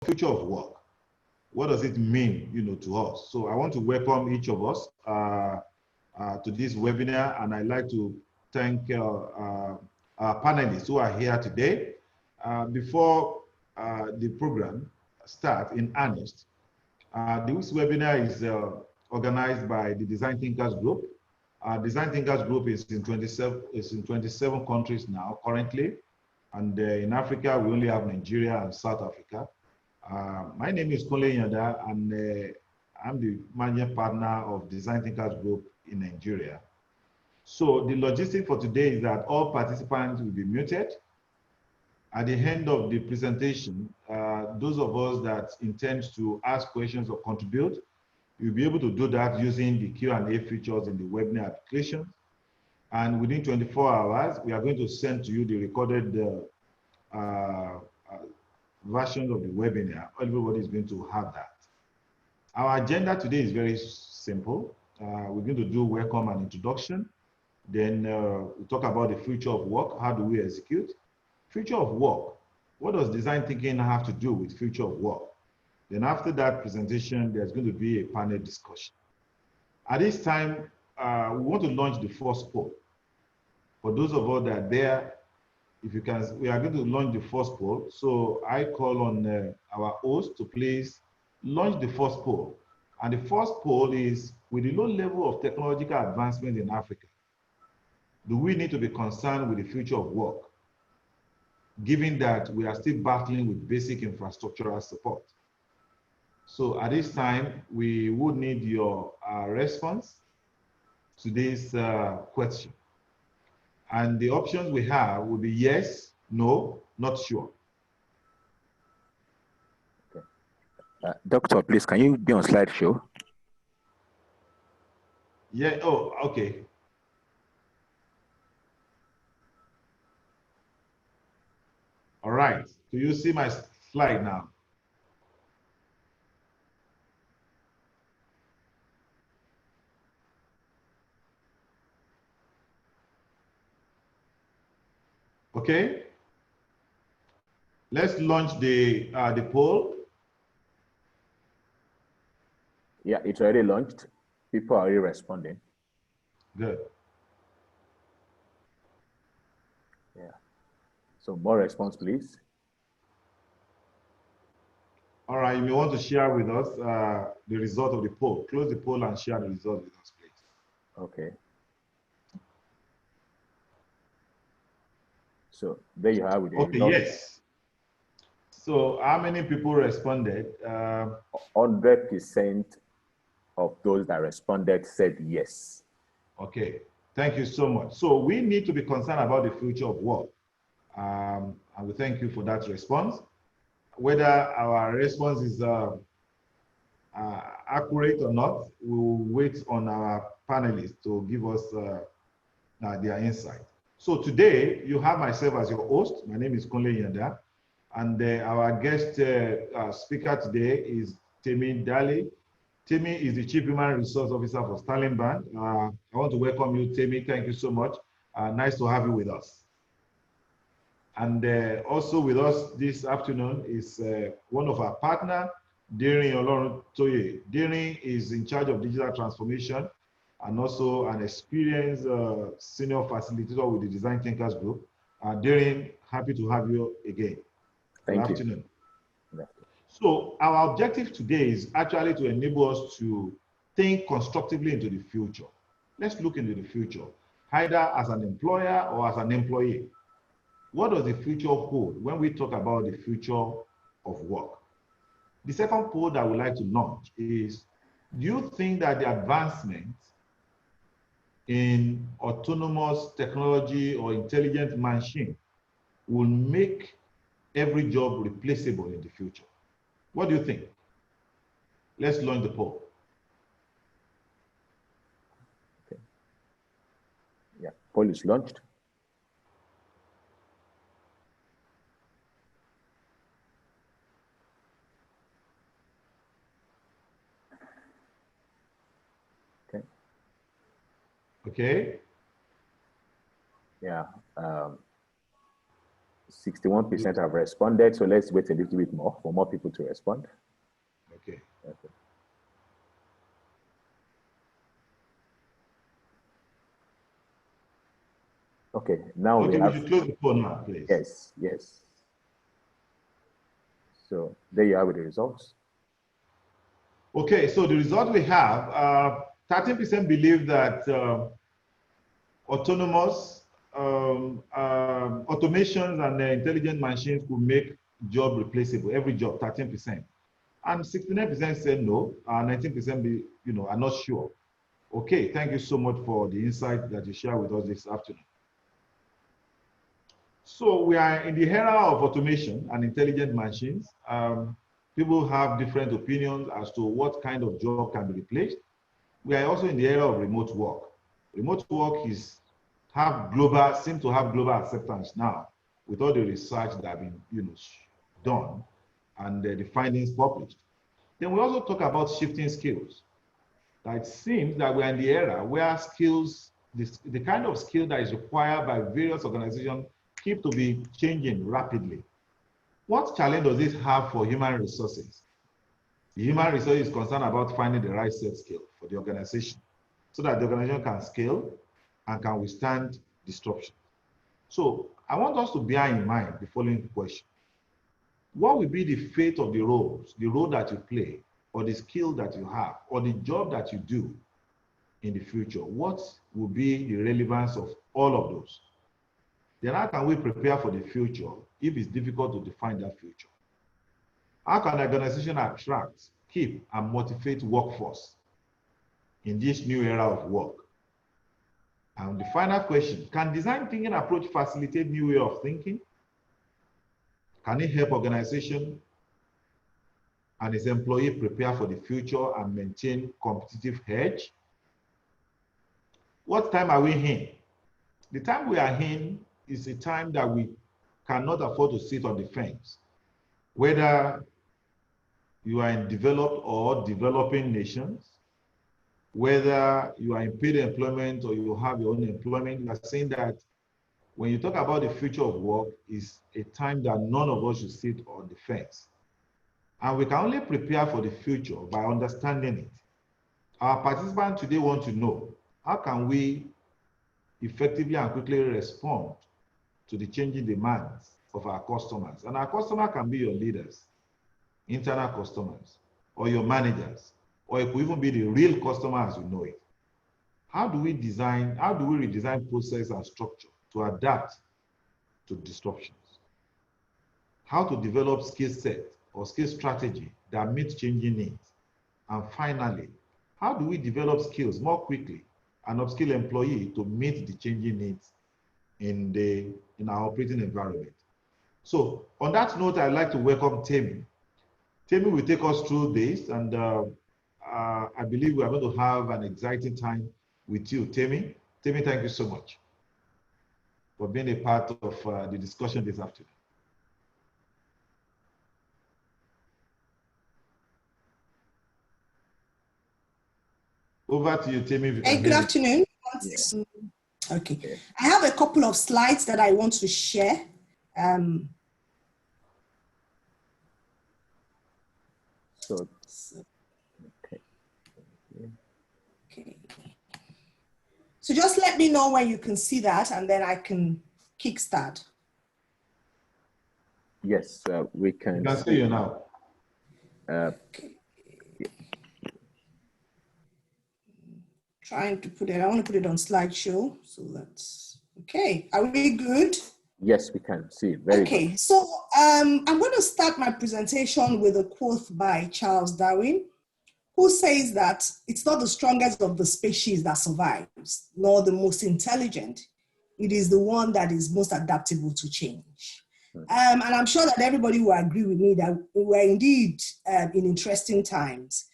future of work. What does it mean, to us? So I want to welcome each of us to this webinar, and I'd like to thank our panelists who are here today. Before the program starts in earnest, this webinar is organized by the Design Thinkers Group. Design Thinkers Group is in 27 countries now currently, and in Africa we only have Nigeria and South Africa. My name is Kunle Yanda, and I'm the managing partner of Design Thinkers Group in Nigeria. So the logistics for today is that all participants will be muted. At the end of the presentation, those of us that intend to ask questions or contribute, you'll be able to do that using the Q&A features in the webinar application. And within 24 hours, we are going to send to you the recorded version of the webinar. Everybody is going to have that. Our agenda today is very simple. We're going to do welcome and introduction. Then we'll talk about the future of work. How do we execute? Future of work. What does design thinking have to do with future of work? Then after that presentation, there's going to be a panel discussion. At this time, we want to launch the first poll. For those of us that are there, if you can, we are going to launch the first poll. So I call on our host to please launch the first poll. And the first poll is, with the low level of technological advancement in Africa, do we need to be concerned with the future of work, given that we are still battling with basic infrastructural support? So at this time, we would need your response to this question. And the options we have will be yes, no, not sure. Okay. Doctor, please, can you be on slideshow? Yeah, oh, okay. All right, do you see my slide now? Okay, let's launch the poll. Yeah, it's already launched. People are already responding. Good. Yeah. So more response, please. All right, you may want to share with us the result of the poll. Close the poll and share the result with us, please. Okay. So there you have it. Okay, yes. So how many people responded? 100% of those that responded said yes. Okay, thank you so much. So we need to be concerned about the future of work. And we thank you for that response. Whether our response is accurate or not, we will wait on our panelists to give us their insight. So today, you have myself as your host. My name is Kunle Yanda, and our guest speaker today is Temi Dali. Temi is the Chief Human Resource Officer for Sterling Bank. I want to welcome you, Temi. Thank you so much. Nice to have you with us. And also with us this afternoon is one of our partners, Dirin Oloruntoye. Dirin is in charge of digital transformation and also an experienced senior facilitator with the Design Thinkers Group. Dirin, happy to have you again. Thank you. Good afternoon. So our objective today is actually to enable us to think constructively into the future. Let's look into the future, either as an employer or as an employee. What does the future hold when we talk about the future of work? The second poll that I would like to launch is, do you think that the advancement in autonomous technology or intelligent machine will make every job replaceable in the future? What do you think? Let's launch the poll. Okay. Yeah, poll is launched. Okay. Okay. Yeah. 61% have responded, so let's wait a little bit more for more people to respond. Okay. Okay. Okay, now okay, we have... should close the phone now, please. Yes, yes. So there you are with the results. Okay, so the result we have, 13% believe that autonomous automations and intelligent machines could make job replaceable, every job, 13%. And 69% said no, 19% are not sure. Okay, thank you so much for the insight that you share with us this afternoon. So we are in the era of automation and intelligent machines. People have different opinions as to what kind of job can be replaced. We are also in the era of remote work. Remote work seems to have global acceptance now with all the research that have been done and the findings published. Then we also talk about shifting skills. It seems that we are in the era where skills, the kind of skill that is required by various organizations keep to be changing rapidly. What challenge does this have for human resources? The human resource is concerned about finding the right set skill for the organization so that the organization can scale and can withstand disruption. So I want us to bear in mind the following question. What will be the fate of the roles, the role that you play, or the skill that you have, or the job that you do in the future? What will be the relevance of all of those? Then how can we prepare for the future if it's difficult to define that future? How can an organization attract, keep, and motivate workforce in this new era of work? And the final question, can design thinking approach facilitate new way of thinking? Can it help organization and its employee prepare for the future and maintain competitive edge? What time are we in? The time we are in is a time that we cannot afford to sit on the fence. Whether you are in developed or developing nations, whether you are in paid employment or you have your own employment, you are saying that when you talk about the future of work, is a time that none of us should sit on the fence. And we can only prepare for the future by understanding it. Our participants today want to know, how can we effectively and quickly respond to the changing demands of our customers? And our customer can be your leaders, internal customers, or your managers, or it could even be the real customer as you know it. How do we redesign process and structure to adapt to disruptions? How to develop skill set or skill strategy that meets changing needs? And finally, how do we develop skills more quickly and upskill employee to meet the changing needs in our operating environment? So on that note, I'd like to welcome Temi. Temi will take us through this, and I believe we are going to have an exciting time with you, Temi. Temi, thank you so much for being a part of the discussion this afternoon. Over to you, Temi. Hey, good afternoon. Yeah. Okay. I have a couple of slides that I want to share. So just let me know when you can see that, and then I can kickstart. Yes, we can. We can see you now. Okay. Trying to put it, I want to put it on slideshow. So that's okay. Are we good? Yes, we can see. Very okay. Good. So I'm going to start my presentation with a quote by Charles Darwin, who says that it's not the strongest of the species that survives, nor the most intelligent. It is the one that is most adaptable to change. And I'm sure that everybody will agree with me that we're indeed in interesting times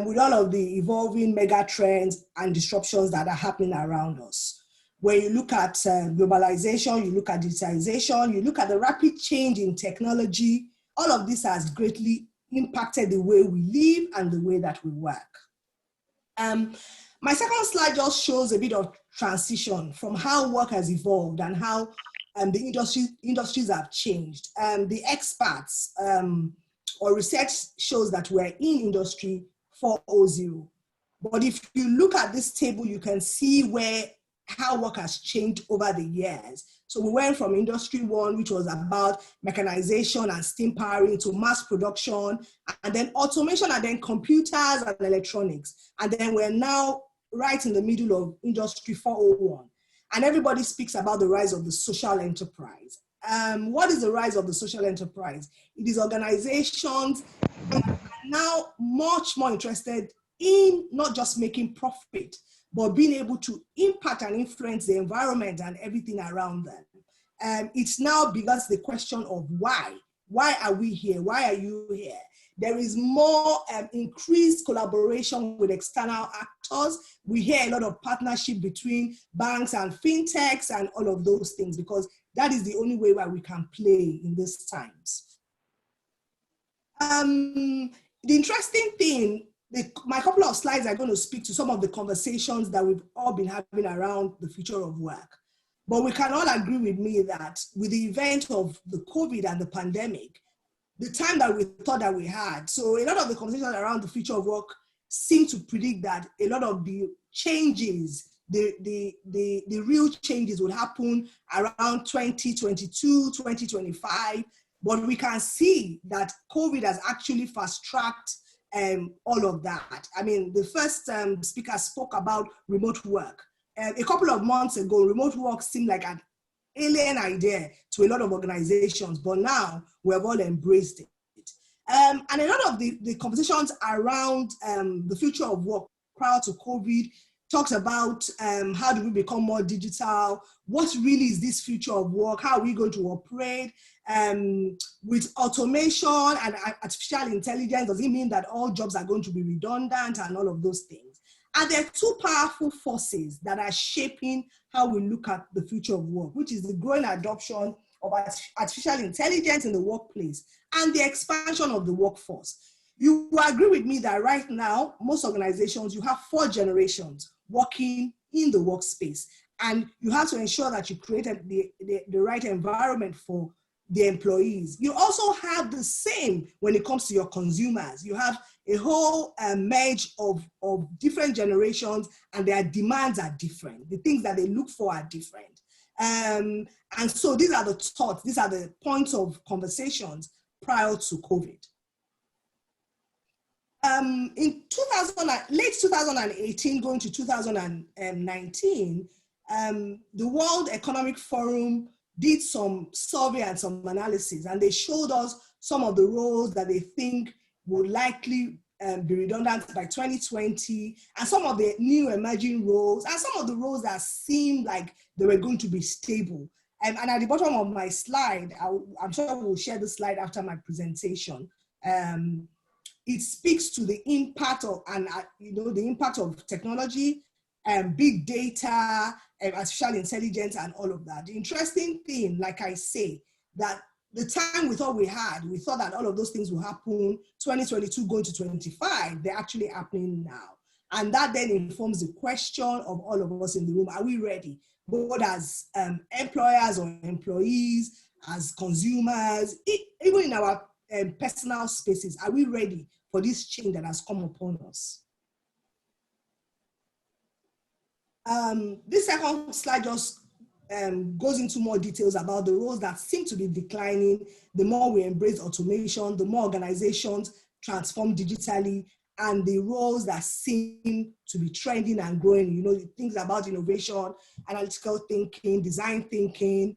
with all of the evolving mega trends and disruptions that are happening around us. When you look at globalization, you look at digitization, you look at the rapid change in technology, all of this has greatly impacted the way we live and the way that we work. My second slide just shows a bit of transition from how work has evolved and how the industries have changed. The experts or research shows that we're in industry 4.0. But if you look at this table, you can see how work has changed over the years. So we went from industry 1, which was about mechanization and steam powering, to mass production, and then automation, and then computers and electronics. And then we're now right in the middle of industry 4.01. And everybody speaks about the rise of the social enterprise. What is the rise of the social enterprise? It is organizations that are now much more interested in not just making profit, but being able to impact and influence the environment and everything around them. It's now becomes the question of why. Why are we here? Why are you here? There is more increased collaboration with external actors. We hear a lot of partnership between banks and fintechs and all of those things, because that is the only way where we can play in these times. The interesting thing, my couple of slides are going to speak to some of the conversations that we've all been having around the future of work. But we can all agree with me that with the event of the COVID and the pandemic, the time that we thought that we had, so a lot of the conversations around the future of work seem to predict that a lot of the changes, the real changes will happen around 2022, 2025. But we can see that COVID has actually fast-tracked all of that. I mean, the first speaker spoke about remote work. A couple of months ago, remote work seemed like an alien idea to a lot of organizations, but now we have all embraced it. And a lot of the conversations around the future of work prior to COVID talks about how do we become more digital? What really is this future of work? How are we going to operate? With automation and artificial intelligence, does it mean that all jobs are going to be redundant and all of those things? And there are two powerful forces that are shaping how we look at the future of work, which is the growing adoption of artificial intelligence in the workplace and the expansion of the workforce. You will agree with me that right now, most organizations, you have 4 generations working in the workspace, and you have to ensure that you created the right environment for the employees. You also have the same when it comes to your consumers. You have a whole merge of different generations, and their demands are different. The things that they look for are different. And so these are the thoughts, these are the points of conversations prior to COVID. In late 2018, going to 2019, the World Economic Forum did some survey and some analysis, and they showed us some of the roles that they think would likely be redundant by 2020, and some of the new emerging roles, and some of the roles that seemed like they were going to be stable. And at the bottom of my slide, I'm sure we'll share the slide after my presentation. It speaks to the impact of, the impact of technology, big data, artificial intelligence, and all of that. The interesting thing, like I say, that the time we thought that all of those things will happen 2022 going to 25, they're actually happening now. And that then informs the question of all of us in the room: are we ready, both as employers or employees, as consumers, even in our personal spaces? Are we ready for this change that has come upon us? This second slide just goes into more details about the roles that seem to be declining. The more we embrace automation, the more organizations transform digitally, and the roles that seem to be trending and growing, things about innovation, analytical thinking, design thinking,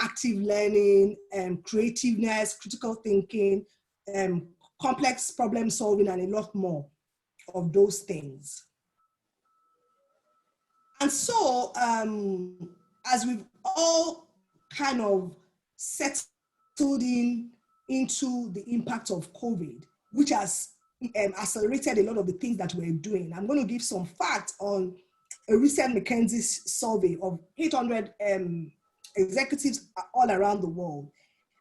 active learning, creativeness, critical thinking, complex problem solving, and a lot more of those things. And so, as we've all kind of settled into the impact of COVID, which has accelerated a lot of the things that we're doing, I'm going to give some facts on a recent McKinsey survey of 800 executives all around the world.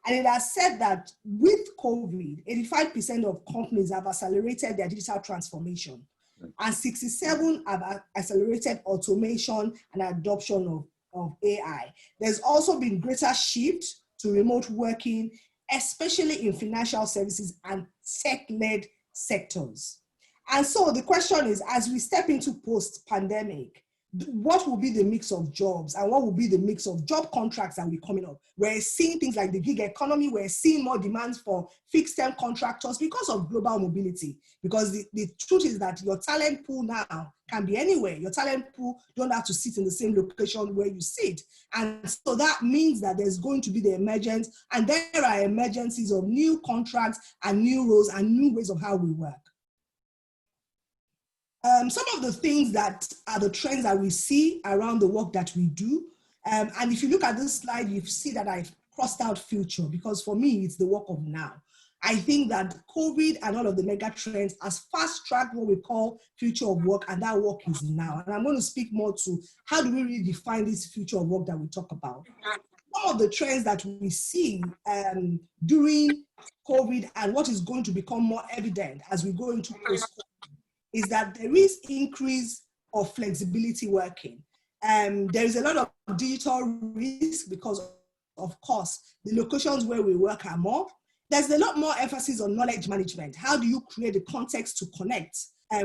And it has said that with COVID, 85% of companies have accelerated their digital transformation, and 67 have accelerated automation and adoption of AI. There's also been greater shift to remote working, especially in financial services and tech-led sectors. And so the question is, as we step into post-pandemic, what will be the mix of jobs and what will be the mix of job contracts that will be coming up? We're seeing things like the gig economy. We're seeing more demands for fixed-term contractors because of global mobility. Because the truth is that your talent pool now can be anywhere. Your talent pool don't have to sit in the same location where you sit. And so that means that there's going to be the emergence, and there are emergencies of new contracts and new roles and new ways of how we work. Some of the things that are the trends that we see around the work that we do. And if you look at this slide, you see that I've crossed out future, because for me, it's the work of now. I think that COVID and all of the mega trends has fast-tracked what we call future of work, and that work is now. And I'm going to speak more to how do we really define this future of work that we talk about. Some of the trends that we see during COVID and what is going to become more evident as we go into post-COVID is that there is increase of flexibility working. There is a lot of digital risk because, of course, the locations where we work are more. There's a lot more emphasis on knowledge management. How do you create the context to connect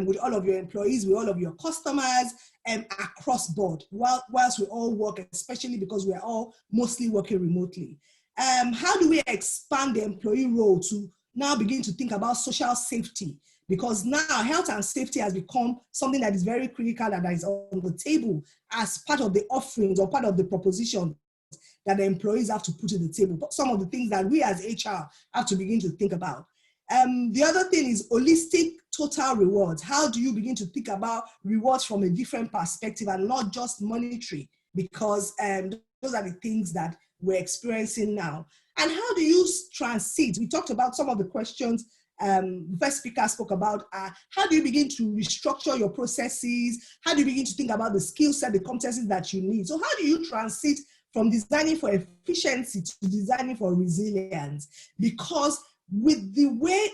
with all of your employees, with all of your customers, across board, whilst we all work, especially because we're all mostly working remotely. How do we expand the employee role to now begin to think about social safety? Because now health and safety has become something that is very critical and that is on the table as part of the offerings or part of the proposition that the employees have to put in the table. But some of the things that we as HR have to begin to think about. The other thing is holistic total rewards. How do you begin to think about rewards from a different perspective and not just monetary? Because those are the things that we're experiencing now. And how do you transit? We talked about some of the questions the first speaker spoke about. How do you begin to restructure your processes? How do you begin to think about the skill set, the competencies that you need? So how do you transit from designing for efficiency to designing for resilience? Because with the way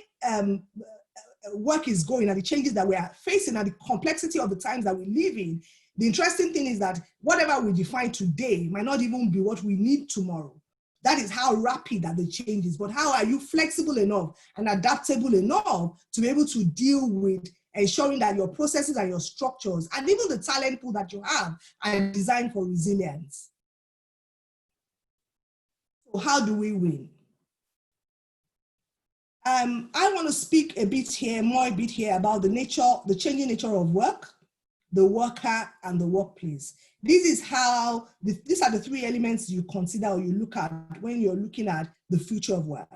work is going and the changes that we are facing and the complexity of the times that we live in, the interesting thing is that whatever we define today might not even be what we need tomorrow. That is how rapid are the changes. But how are you flexible enough and adaptable enough to be able to deal with ensuring that your processes and your structures and even the talent pool that you have are designed for resilience? So how do we win? I want to speak a bit here about the changing nature of work, the worker, and the workplace. These are the three elements you consider or you look at when you're looking at the future of work.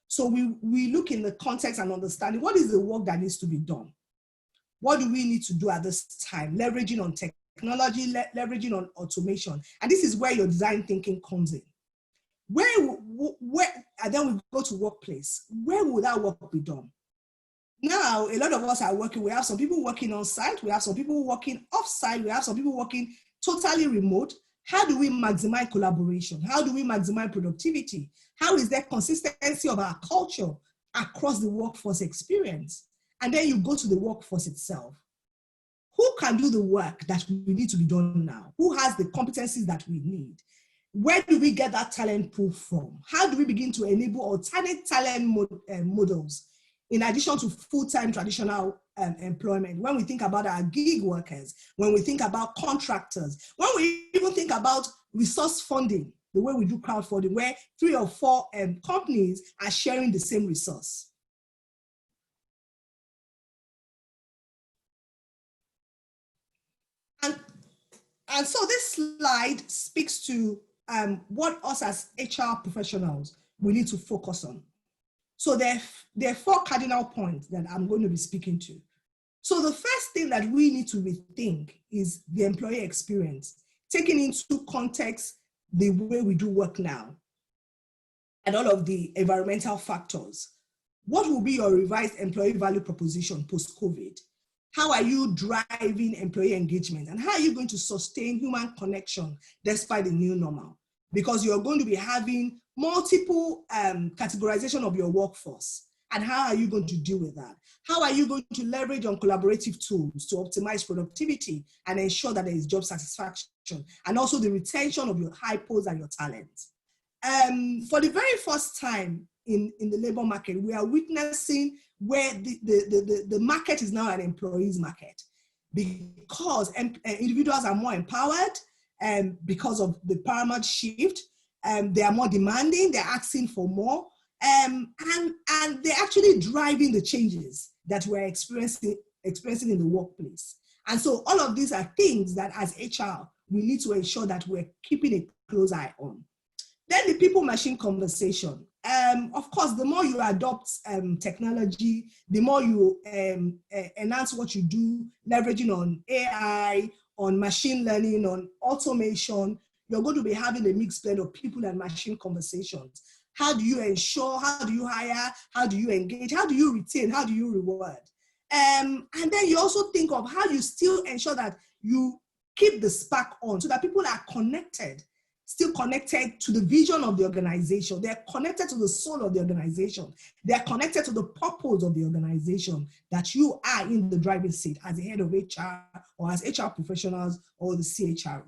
So we look in the context and understanding what is the work that needs to be done. What do we need to do at this time? Leveraging on technology, leveraging on automation. And this is where your design thinking comes in. And then we go to workplace. Where will that work be done? Now, a lot of us are working. We have some people working on site. We have some people working off site. We have some people working totally remote. How do we maximize collaboration? How do we maximize productivity? How is there consistency of our culture across the workforce experience? And then you go to the workforce itself. Who can do the work that we need to be done now? Who has the competencies that we need? Where do we get that talent pool from? How do we begin to enable alternate talent models in addition to full-time traditional employment? When we think about our gig workers, when we think about contractors, when we even think about resource funding, the way we do crowdfunding, where 3 or 4 companies are sharing the same resource. And so this slide speaks to what us as HR professionals we need to focus on. So there are 4 cardinal points that I'm going to be speaking to. So the first thing that we need to rethink is the employee experience, taking into context the way we do work now and all of the environmental factors. What will be your revised employee value proposition post-COVID? How are you driving employee engagement? And how are you going to sustain human connection despite the new normal? Because you're going to be having multiple categorization of your workforce. And how are you going to deal with that? How are you going to leverage on collaborative tools to optimize productivity and ensure that there is job satisfaction? and also the retention of your high posts and your talent. For the very first time in the labor market, we are witnessing where the market is now an employee's market, because individuals are more empowered because of the paramount shift. They are more demanding, they're asking for more, and they're actually driving the changes that we're experiencing in the workplace. And so all of these are things that as HR, we need to ensure that we're keeping a close eye on. Then the people-machine conversation. Of course, the more you adopt technology, the more you enhance what you do, leveraging on AI, on machine learning, on automation, you're going to be having a mixed blend of people and machine conversations. How do you ensure? How do you hire? How do you engage? How do you retain? How do you reward? And then you also think of how you still ensure that you keep the spark on so that people are connected, still connected to the vision of the organization. They're connected to the soul of the organization. They're connected to the purpose of the organization, that you are in the driving seat as the head of HR or as HR professionals or the CHRO.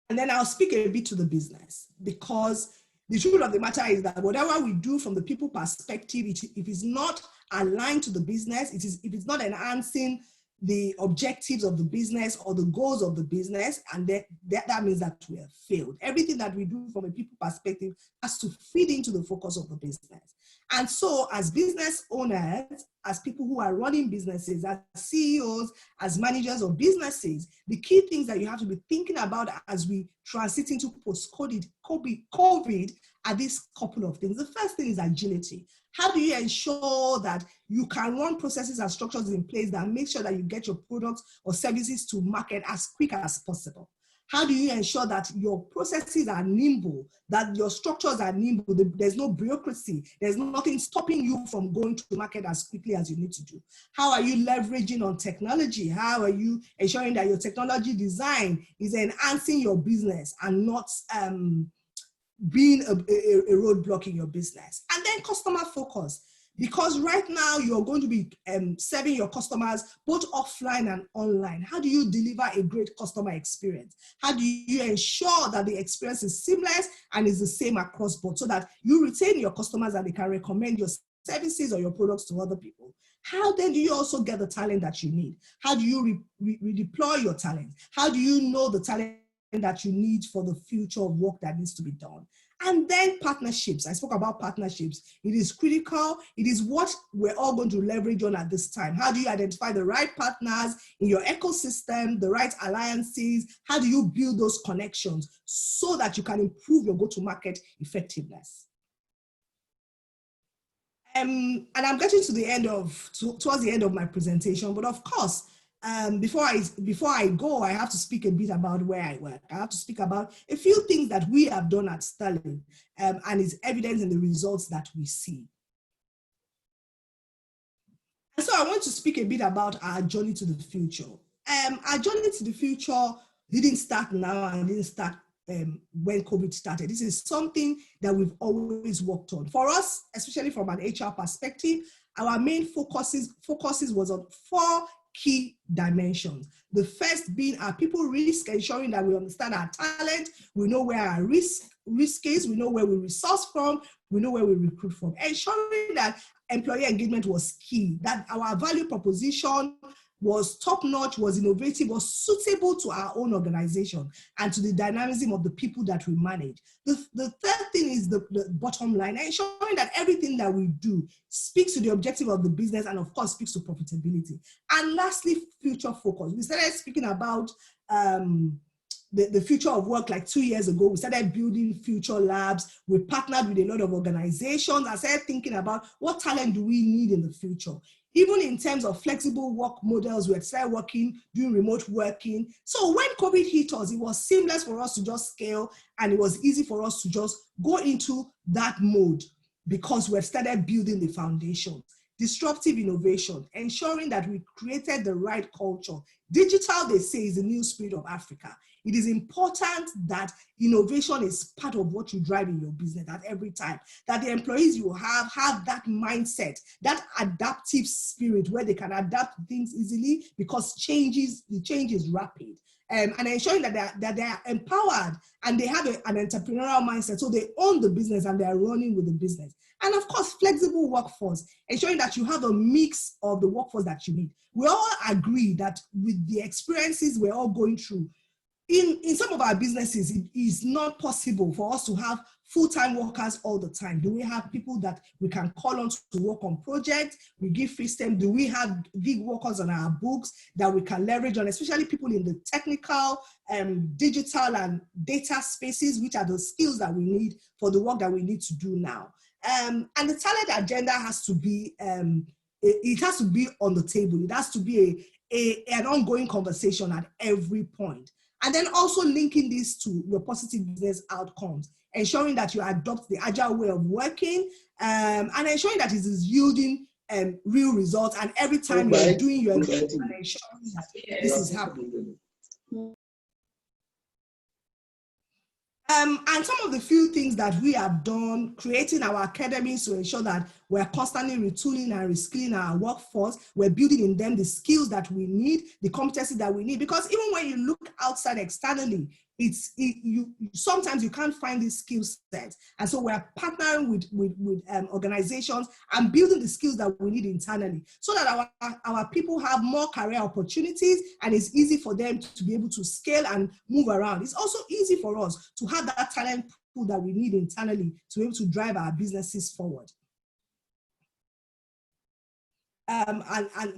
And then I'll speak a bit to the business, because the truth of the matter is that whatever we do from the people perspective, if it's not aligned to the business, if it's not enhancing the objectives of the business or the goals of the business, and that means that we have failed. Everything that we do from a people perspective has to feed into the focus of the business. And so as business owners, as people who are running businesses, as CEOs, as managers of businesses, the key things that you have to be thinking about as we transit into post-COVID are these couple of things. The first thing is agility. How do you ensure that you can run processes and structures in place that make sure that you get your products or services to market as quick as possible? How do you ensure that your processes are nimble, that your structures are nimble, there's no bureaucracy, there's nothing stopping you from going to market as quickly as you need to do? How are you leveraging on technology? How are you ensuring that your technology design is enhancing your business and not being a roadblock in your business? And then customer focus, because right now you're going to be serving your customers both offline and online. How do you deliver a great customer experience? How do you ensure that the experience is seamless and is the same across board, so that you retain your customers and they can recommend your services or your products to other people? How then do you also get the talent that you need? How do you redeploy your talent? How do you know the talent that you need for the future of work that needs to be done? And then partnerships. I spoke about partnerships. It is critical. It is what we're all going to leverage on at this time. How do you identify the right partners in your ecosystem, the right alliances? How do you build those connections so that you can improve your go-to-market effectiveness? And I'm getting to the end towards the end of my presentation, but of course, before I go, I have to speak a bit about where I work. I have to speak about a few things that we have done at Sterling, and is evident in the results that we see. And so I want to speak a bit about our journey to the future. Our journey to the future didn't start now and didn't start when COVID started. This is something that we've always worked on. For us, especially from an HR perspective, our main focuses was on 4 key dimensions. The first being our people risk, ensuring that we understand our talent, we know where our risk is, we know where we resource from, we know where we recruit from. Ensuring that employee engagement was key, that our value proposition was top-notch, was innovative, was suitable to our own organization and to the dynamism of the people that we manage. The third thing is the bottom line, ensuring that everything that we do speaks to the objective of the business and of course speaks to profitability. And lastly, future focus. We started speaking about the future of work like 2 years ago. We started building future labs. We partnered with a lot of organizations. I started thinking about what talent do we need in the future. Even in terms of flexible work models, we had started doing remote working. So when COVID hit us, it was seamless for us to just scale, and it was easy for us to just go into that mode because we had started building the foundation. disruptive innovation, ensuring that we created the right culture. Digital, they say, is the new spirit of Africa. It is important that innovation is part of what you drive in your business at every time, that the employees you have that mindset, that adaptive spirit where they can adapt things easily because the change is rapid. And ensuring that they are empowered and they have an entrepreneurial mindset, so they own the business and they are running with the business. And of course, flexible workforce, ensuring that you have a mix of the workforce that you need. We all agree that with the experiences we're all going through, in some of our businesses, it is not possible for us to have full-time workers all the time. Do we have people that we can call on to work on projects? We give free STEM. Do we have gig workers on our books that we can leverage on, especially people in the technical, digital and data spaces, which are the skills that we need for the work that we need to do now? And the talent agenda has to be, it has to be on the table. It has to be an ongoing conversation at every point. And then also linking this to your positive business outcomes, ensuring that you adopt the agile way of working, and ensuring that it is yielding real results. And every time you're doing your engagement and ensuring that this is happening. And some of the few things that we have done, creating our academies to ensure that we're constantly retooling and reskilling our workforce. We're building in them the skills that we need, the competencies that we need. Because even when you look outside externally, sometimes you can't find these skill sets. And so we're partnering with organizations and building the skills that we need internally so that our people have more career opportunities and it's easy for them to be able to scale and move around. It's also easy for us to have that talent pool that we need internally to be able to drive our businesses forward. And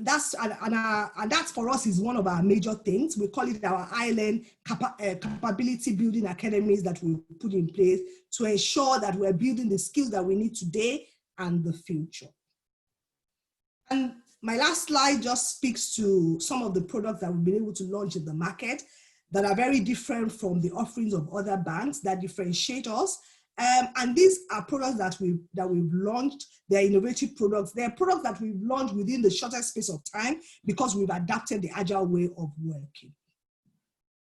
that's for us is one of our major things. We call it our island capability building academies that we put in place to ensure that we're building the skills that we need today and the future. And my last slide just speaks to some of the products that we've been able to launch in the market that are very different from the offerings of other banks that differentiate us. And these are products that we've launched. They're innovative products. They're products that we've launched within the shortest space of time because we've adapted the agile way of working.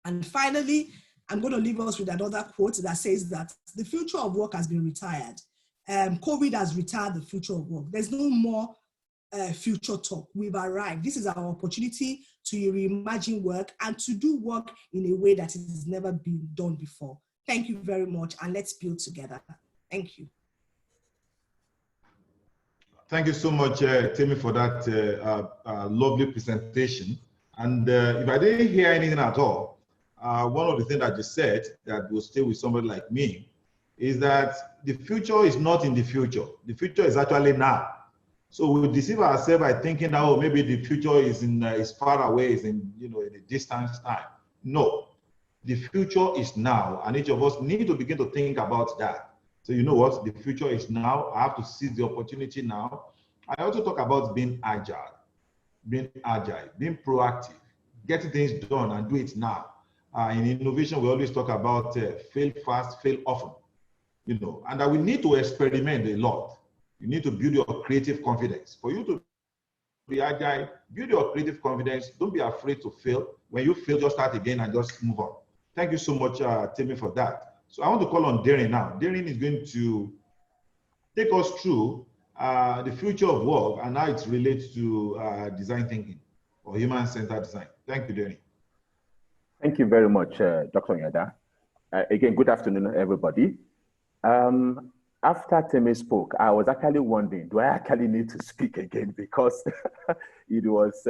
And finally, I'm going to leave us with another quote that says that the future of work has been retired. COVID has retired the future of work. There's no more future talk. We've arrived. This is our opportunity to reimagine work and to do work in a way that has never been done before. Thank you very much, and let's build together. Thank you. Thank you so much, Temi, for that lovely presentation. And if I didn't hear anything at all, one of the things that you said that will stay with somebody like me is that the future is not in the future. The future is actually now. So we deceive ourselves by thinking that, oh, maybe the future is far away, is in a distant time. No. The future is now, and each of us need to begin to think about that. So you know what? The future is now. I have to seize the opportunity now. I also talk about being agile, being proactive, getting things done and do it now. In innovation, we always talk about fail fast, fail often, and that we need to experiment a lot. You need to build your creative confidence. For you to be agile, build your creative confidence. Don't be afraid to fail. When you fail, just start again and just move on. Thank you so much, Temi, for that. So I want to call on Darren now. Darren is going to take us through the future of work and how it relates to design thinking or human-centered design. Thank you, Darren. Thank you very much, Dr. Nyada. Again, good afternoon, everybody. After Temi spoke, I was actually wondering, do I actually need to speak again? Because it was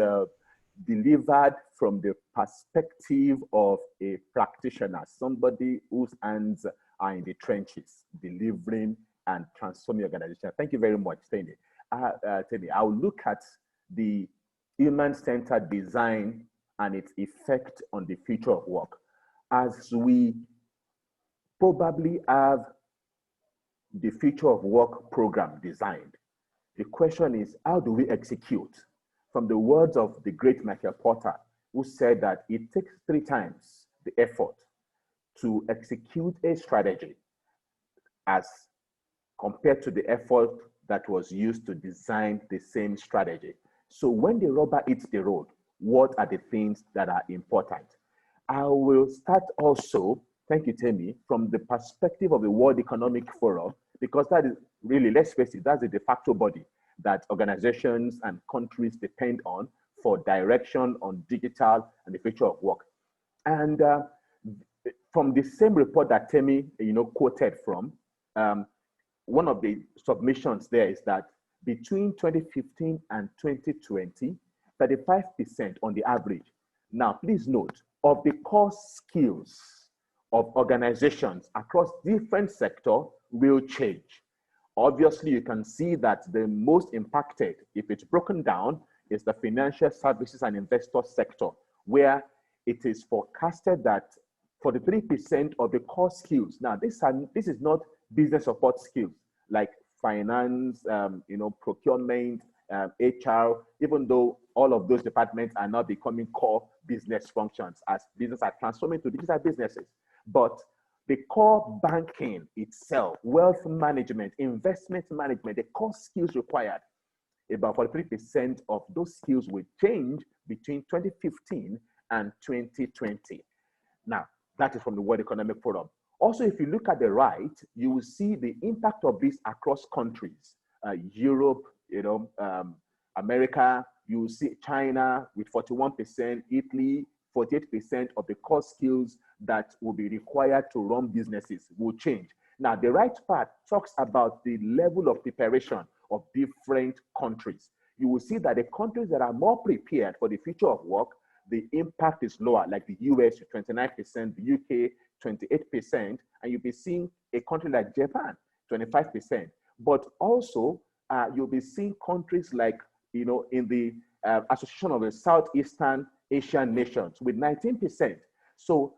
delivered from the perspective of a practitioner, somebody whose hands are in the trenches, delivering and transforming organization. Thank you very much, Temi. I'll look at the human-centered design and its effect on the future of work. As we probably have the future of work program designed, the question is, how do we execute? From the words of the great Michael Porter, who said that it takes 3 times the effort to execute a strategy as compared to the effort that was used to design the same strategy. So when the rubber hits the road, what are the things that are important? I will start also, thank you, Temi, from the perspective of the World Economic Forum, because that is really, let's face it, that's the de facto body that organizations and countries depend on for direction on digital and the future of work. And from the same report that Temi, quoted from, one of the submissions there is that between 2015 and 2020, 35% on the average. Now, please note, of the core skills of organizations across different sectors will change. Obviously, you can see that the most impacted, if it's broken down, is the financial services and investor sector, where it is forecasted that 43% of the core skills. Now, this is not business support skills like finance, procurement, HR, even though all of those departments are now becoming core business functions as businesses are transforming to digital businesses. But the core banking itself, wealth management, investment management, the core skills required, about 43% of those skills will change between 2015 and 2020. Now, that is from the World Economic Forum. Also, if you look at the right, you will see the impact of this across countries. Europe, America, you will see China with 41%, Italy, 48% of the core skills that will be required to run businesses will change. Now, the right part talks about the level of preparation of different countries. You will see that the countries that are more prepared for the future of work, the impact is lower, like the US, 29%, the UK, 28%, and you'll be seeing a country like Japan, 25%. But also, you'll be seeing countries like, in the Association of the Southeastern Asian Nations with 19%. So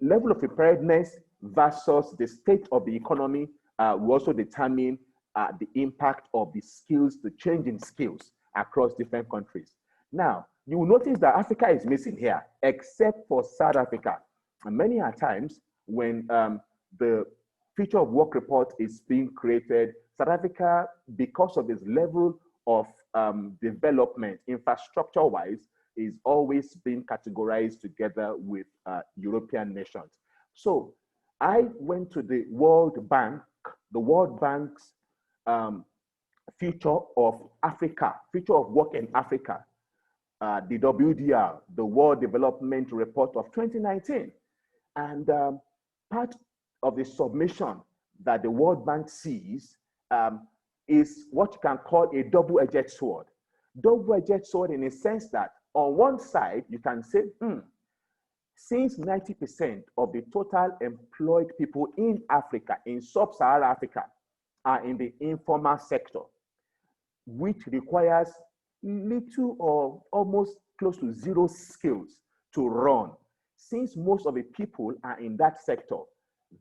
level of preparedness versus the state of the economy will also determine the impact of the skills, the change in skills across different countries. Now, you will notice that Africa is missing here, except for South Africa. And many a times when the future of work report is being created, South Africa, because of its level of development, infrastructure-wise, is always being categorized together with European nations. So I went to the World Bank, the World Bank's future of Africa, future of work in Africa, the WDR, the World Development Report of 2019. And part of the submission that the World Bank sees is what you can call a double-edged sword. Double-edged sword in a sense that on one side, you can say, since 90% of the total employed people in Africa, in sub-Saharan Africa, are in the informal sector, which requires little or almost close to zero skills to run. Since most of the people are in that sector,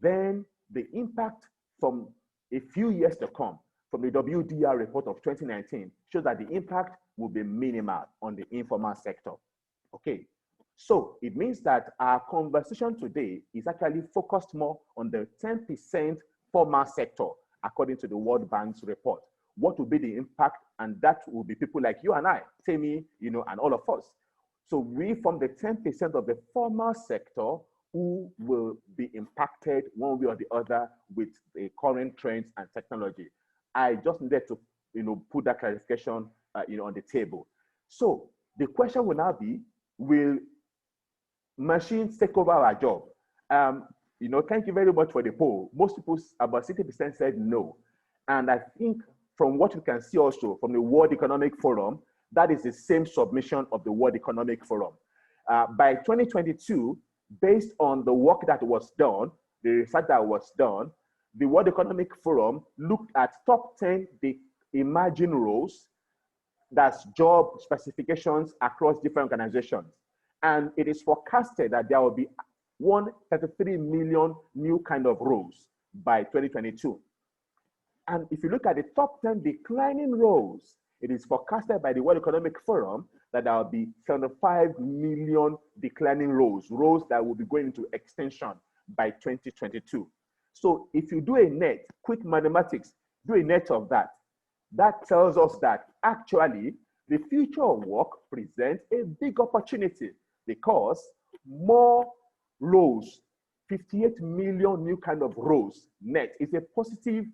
then the impact from a few years to come from the WDR report of 2019 shows that the impact will be minimal on the informal sector. Okay, so it means that our conversation today is actually focused more on the 10% formal sector, according to the World Bank's report. What will be the impact? And that will be people like you and I, Temi, and all of us. So we from the 10% of the formal sector who will be impacted one way or the other with the current trends and technology. I just needed to, put that clarification, on the table. So the question will now be, will machines take over our job? Thank you very much for the poll. Most people, about 60% said no. And I think from what you can see also from the World Economic Forum, that is the same submission of the World Economic Forum. By 2022, based on the work that was done, the research that was done, the World Economic Forum looked at top 10 the emerging roles, that's job specifications across different organizations. And it is forecasted that there will be 133 million new kind of roles by 2022. And if you look at the top 10 declining roles, it is forecasted by the World Economic Forum that there will be 75 million declining roles that will be going into extinction by 2022. So if you do a net, quick mathematics, do a net of that, that tells us that actually the future of work presents a big opportunity because more roles, 58 million new kind of roles net is a positive,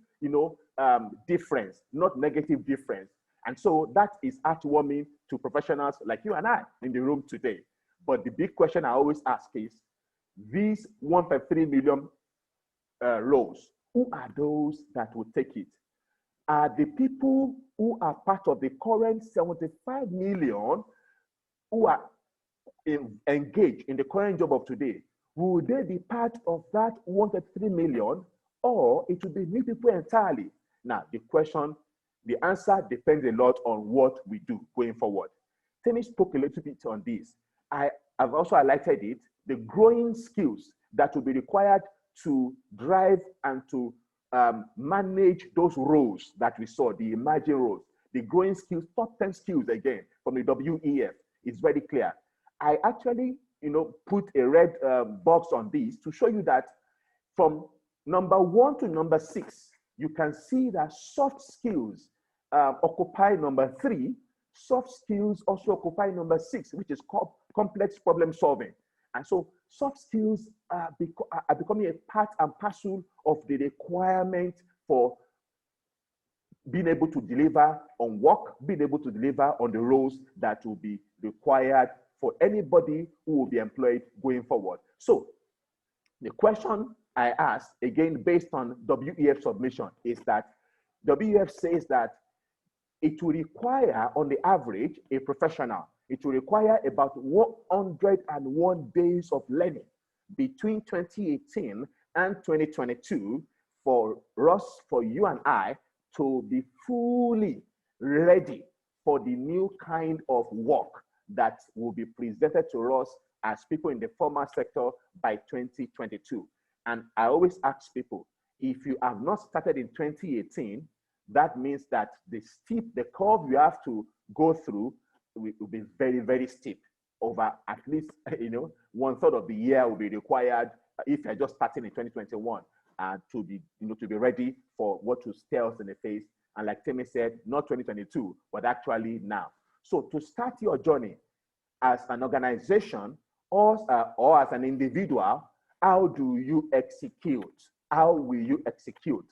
difference, not negative difference. And so that is heartwarming to professionals like you and I in the room today. But the big question I always ask is, these 1.3 million roles, who are those that will take it? Are the people who are part of the current 75 million who are engaged in the current job of today, will they be part of that 1.3 million, or it will be new people entirely? Now, the answer depends a lot on what we do going forward. Temi spoke a little bit on this. I have also highlighted it, the growing skills that will be required to drive and to manage those roles that we saw, the emerging roles, the growing skills, top 10 skills again from the WEF is very clear. I actually, put a red box on this to show you that from number 1 to number 6, you can see that soft skills occupy number 3. Soft skills also occupy number 6, which is complex problem solving. And so soft skills are becoming a part and parcel of the requirement for being able to deliver on work, being able to deliver on the roles that will be required for anybody who will be employed going forward. So the question I asked, again, based on WEF submission, is that WEF says that it will require, on the average, a professional, it will require about 101 days of learning between 2018 and 2022 for us, for you and I, to be fully ready for the new kind of work that will be presented to us as people in the formal sector by 2022. And I always ask people, if you have not started in 2018, that means that the curve you have to go through will be very, very steep. Over at least, 1/3 of the year will be required if you're just starting in 2021 to be ready for what will stare us in the face. And like Temi said, not 2022, but actually now. So to start your journey as an organization or as an individual, how do you execute? How will you execute?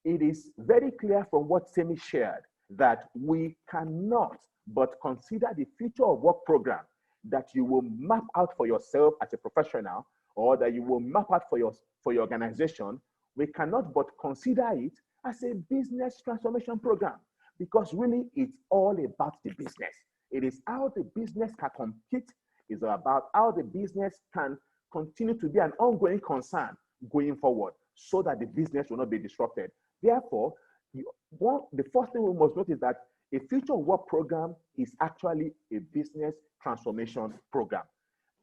It is very clear from what Temi shared that we cannot but consider the future of work program that you will map out for yourself as a professional, or that you will map out for your organization. We cannot but consider it as a business transformation program, because really it's all about the business. It is how the business can compete. It's about how the business can continue to be an ongoing concern going forward so that the business will not be disrupted. Therefore, the first thing we must note is that a future work program is actually a business transformation program.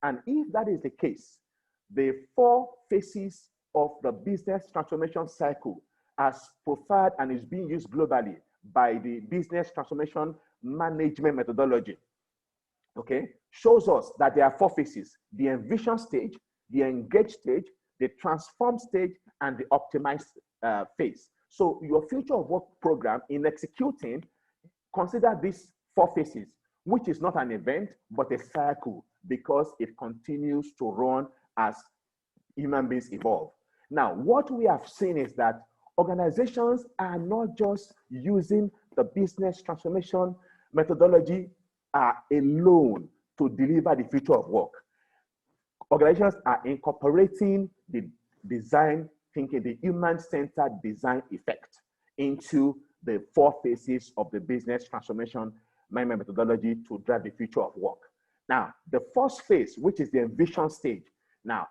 And if that is the case, the 4 phases of the business transformation cycle, as profiled and is being used globally by the business transformation management methodology, okay, shows us that there are 4 phases: the envision stage, the engage stage, the transform stage, and the optimize phase. So your future of work program, in executing, consider these 4 phases, which is not an event, but a cycle, because it continues to run as human beings evolve. Now, what we have seen is that organizations are not just using the business transformation methodology alone to deliver the future of work. Organizations are incorporating the design thinking, the human-centered design effect, into the 4 phases of the business transformation management methodology to drive the future of work. Now, the first phase, which is the envision stage, now,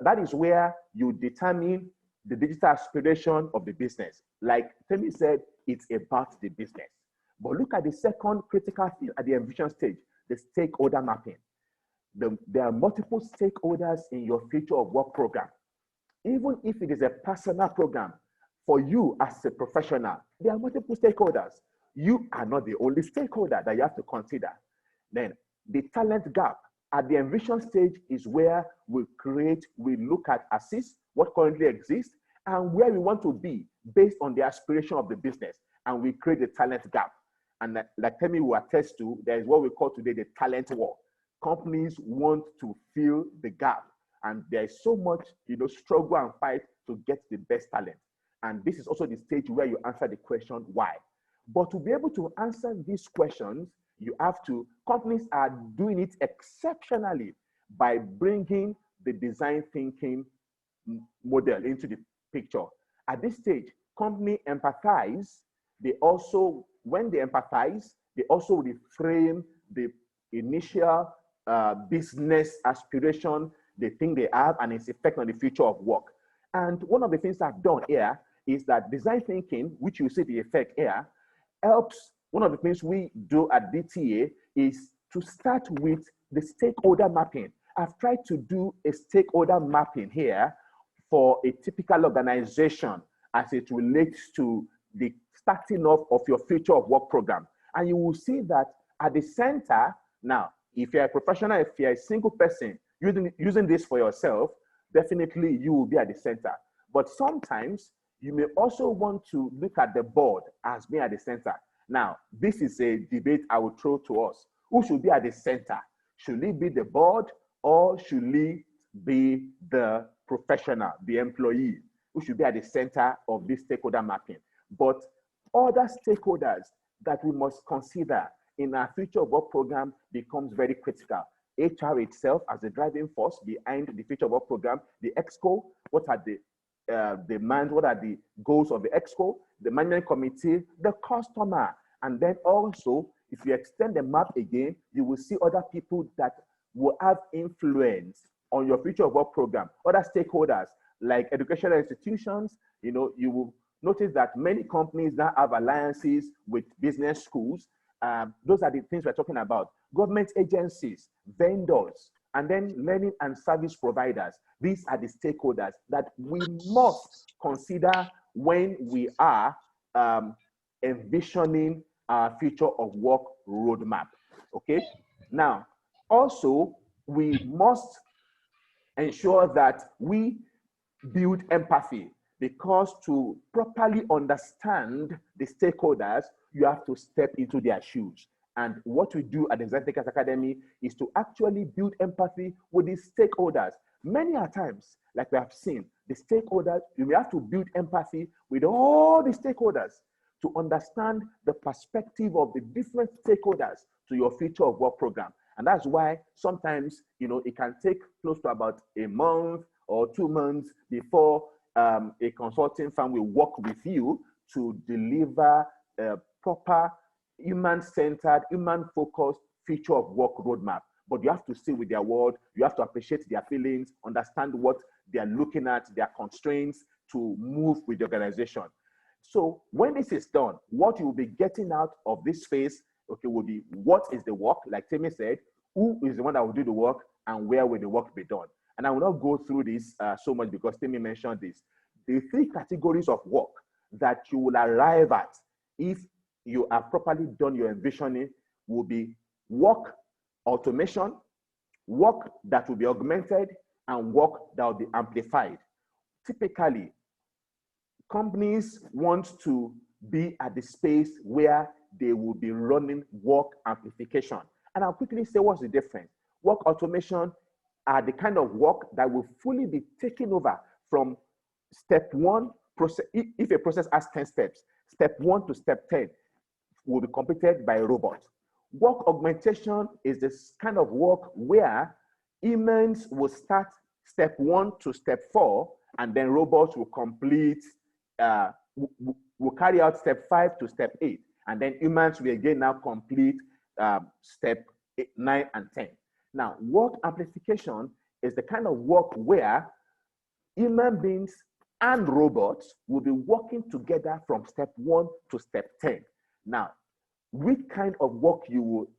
that is where you determine the digital aspiration of the business. Like Temi said, it's about the business. But look at the second critical thing at the envision stage, the stakeholder mapping. There are multiple stakeholders in your future of work program. Even if it is a personal program, for you as a professional, there are multiple stakeholders. You are not the only stakeholder that you have to consider. Then the talent gap at the envision stage is where we look at assist what currently exists and where we want to be based on the aspiration of the business. and we create a talent gap. And like Temi will attest to, there is what we call today the talent war. Companies want to fill the gap, and there is so much, struggle and fight to get the best talent. And this is also the stage where you answer the question, why? But to be able to answer these questions, companies are doing it exceptionally by bringing the design thinking model into the picture. At this stage, companies empathize. When they empathize, they also reframe the initial business aspiration they think they have and its effect on the future of work. And one of the things I've done here is that design thinking, which you see the effect here, helps. One of the things we do at DTA is to start with the stakeholder mapping. I've tried to do a stakeholder mapping here for a typical organization as it relates to the starting off of your future of work program. And you will see that at the center, now, if you're a professional, if you're a single person using this for yourself, definitely you will be at the center. But sometimes you may also want to look at the board as being at the center. Now, this is a debate I will throw to us. Who should be at the center? Should it be the board, or should it be the professional, the employee, who should be at the center of this stakeholder mapping? But other stakeholders that we must consider in our future of work program becomes very critical. HR itself as the driving force behind the future of work program, the EXCO, what are the demands, what are the goals of the EXCO, the management committee, the customer, and then also, if you extend the map again, you will see other people that will have influence on your future of work program, other stakeholders like educational institutions. You will notice that many companies now have alliances with business schools. Those are the things we're talking about. Government agencies, vendors, and then learning and service providers. These are the stakeholders that we must consider when we are envisioning our future of work roadmap. Okay? Now, also, we must ensure that we build empathy, because to properly understand the stakeholders, you have to step into their shoes. And what we do at the Design Thinkers Academy is to actually build empathy with the stakeholders. Many a times, like we have seen, the stakeholders, you may have to build empathy with all the stakeholders to understand the perspective of the different stakeholders to your future of work program. And that's why sometimes, it can take close to about a month or 2 months before a consulting firm will work with you to deliver a proper human-centered, human-focused future of work roadmap. But you have to stay with their word, you have to appreciate their feelings, understand what they are looking at, their constraints, to move with the organization. So when this is done, what you will be getting out of this phase, will be what is the work, like Temi said, who is the one that will do the work, and where will the work be done. And I will not go through this so much because Temi mentioned this. The 3 categories of work that you will arrive at if you have properly done your envisioning will be work automation, work that will be augmented, and work that will be amplified. Typically, companies want to be at the space where they will be running work amplification. And I'll quickly say what's the difference. Work automation are the kind of work that will fully be taken over from step 1 process. If a process has 10 steps, step 1 to step 10 will be completed by a robot. Work augmentation is this kind of work where humans will start step 1 to step 4, and then robots will complete, will carry out step 5 to step 8, and then humans will again now complete step 9 and 10. Now, work amplification is the kind of work where human beings and robots will be working together from step 1 to step 10. Now, which kind of work you will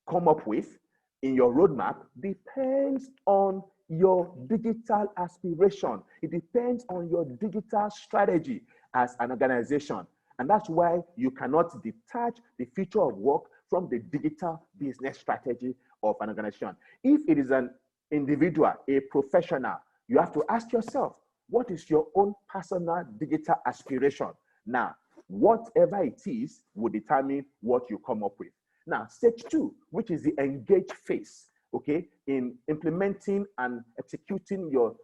come up with in your roadmap depends on your digital aspiration. It depends on your digital strategy as an organization. And that's why you cannot detach the future of work from the digital business strategy of an organization. If it is an individual, a professional, you have to ask yourself, what is your own personal digital aspiration? Now, whatever it is will determine what you come up with. Now, stage 2, which is the engage phase, okay, in implementing and executing your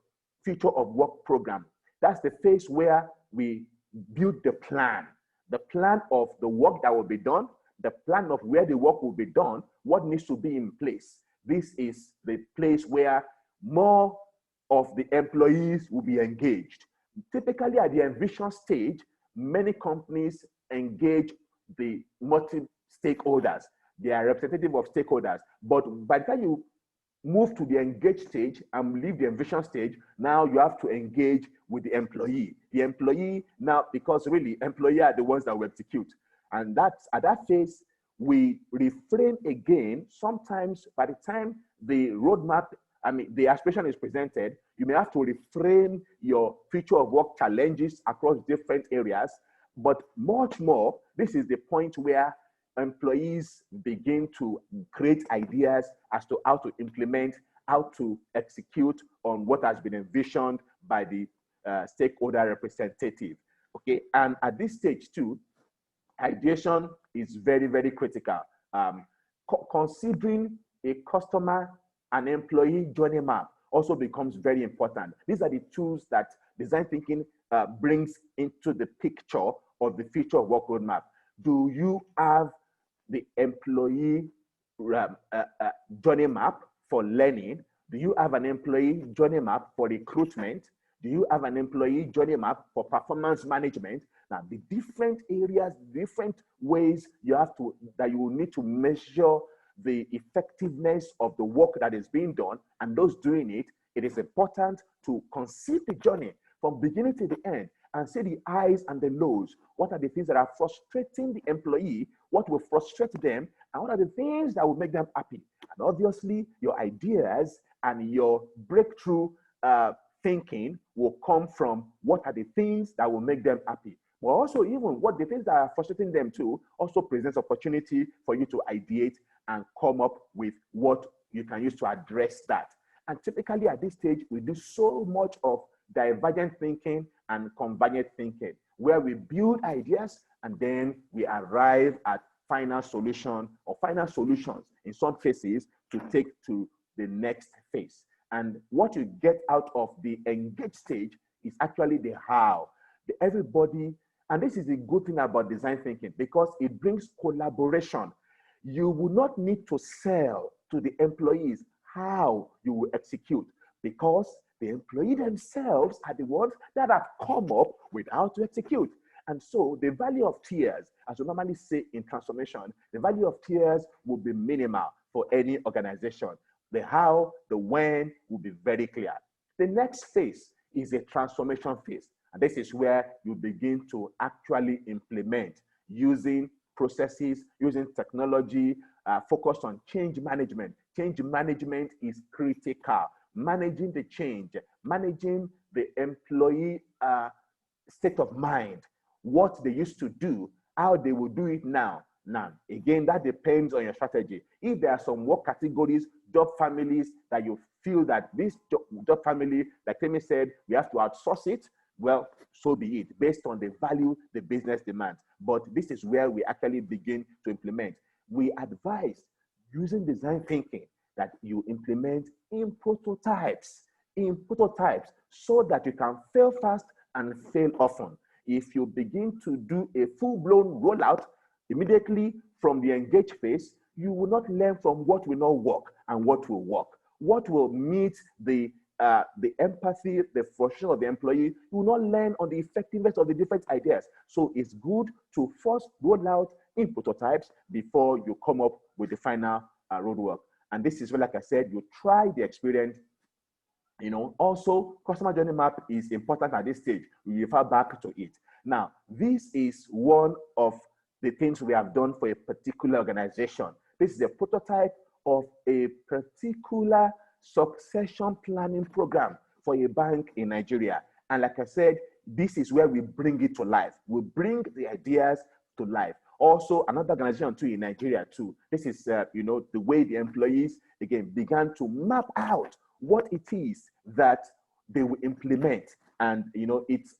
future of work program. That's the phase where we build the plan of the work that will be done, the plan of where the work will be done, what needs to be in place. This is the place where more of the employees will be engaged. Typically at the envision stage, many companies engage the multi-stakeholders. They are representative of stakeholders. But by the time you move to the engage stage and leave the envision stage, now you have to engage with the employee. The employee now, because really employees are the ones that will execute. And that's at that phase, we reframe again. Sometimes by the time the roadmap, the aspiration is presented, you may have to reframe your future of work challenges across different areas. But much more, this is the point where employees begin to create ideas as to how to implement, how to execute on what has been envisioned by the stakeholder representative. Okay, and at this stage too, ideation is very, very critical. Considering a customer and employee journey map also becomes very important. These are the tools that design thinking brings into the picture of the future of work roadmap. Do you have the employee journey map for learning? Do you have an employee journey map for recruitment? Do you have an employee journey map for performance management? Now, the different areas, different ways you will need to measure the effectiveness of the work that is being done, and those doing it, it is important to conceive the journey from beginning to the end and see the highs and the lows. What are the things that are frustrating the employee? What will frustrate them? And what are the things that will make them happy? And obviously, your ideas and your breakthrough thinking will come from what are the things that will make them happy. But also, even what the things that are frustrating them too also presents opportunity for you to ideate and come up with what you can use to address that. And typically at this stage, we do so much of divergent thinking and convergent thinking, where we build ideas and then we arrive at final solution or final solutions in some cases to take to the next phase. And what you get out of the engage stage is actually the how. Everybody, and this is a good thing about design thinking because it brings collaboration. You will not need to sell to the employees how you will execute because the employee themselves are the ones that have come up with how to execute. And so the value of tears, as we normally say in transformation, the value of tears will be minimal for any organization. The how, the when will be very clear. The next phase is a transformation phase. And this is where you begin to actually implement using processes, using technology, focused on change management. Change management is critical. Managing the change, managing the employee state of mind, what they used to do, how they will do it now. Now, again, that depends on your strategy. If there are some work categories, job families that you feel that this job family, like Temi said, we have to outsource it, well, so be it, based on the value the business demands. But this is where we actually begin to implement. We advise using design thinking that you implement in prototypes, so that you can fail fast and fail often. If you begin to do a full-blown rollout immediately from the engage phase, you will not learn from what will not work and what will work. What will meet the empathy, the frustration of the employee, you will not learn on the effectiveness of the different ideas. So it's good to first roll out in prototypes before you come up with the final roadwork. And this is where, like I said, you try the experience. Also, customer journey map is important at this stage. We refer back to it. Now, this is one of the things we have done for a particular organization. This is a prototype of a particular succession planning program for a bank in Nigeria. And like I said, this is where we bring it to life. We bring the ideas to life. Also, another organization too in Nigeria too. This is, the way the employees, again, began to map out what it is that they will implement. And it's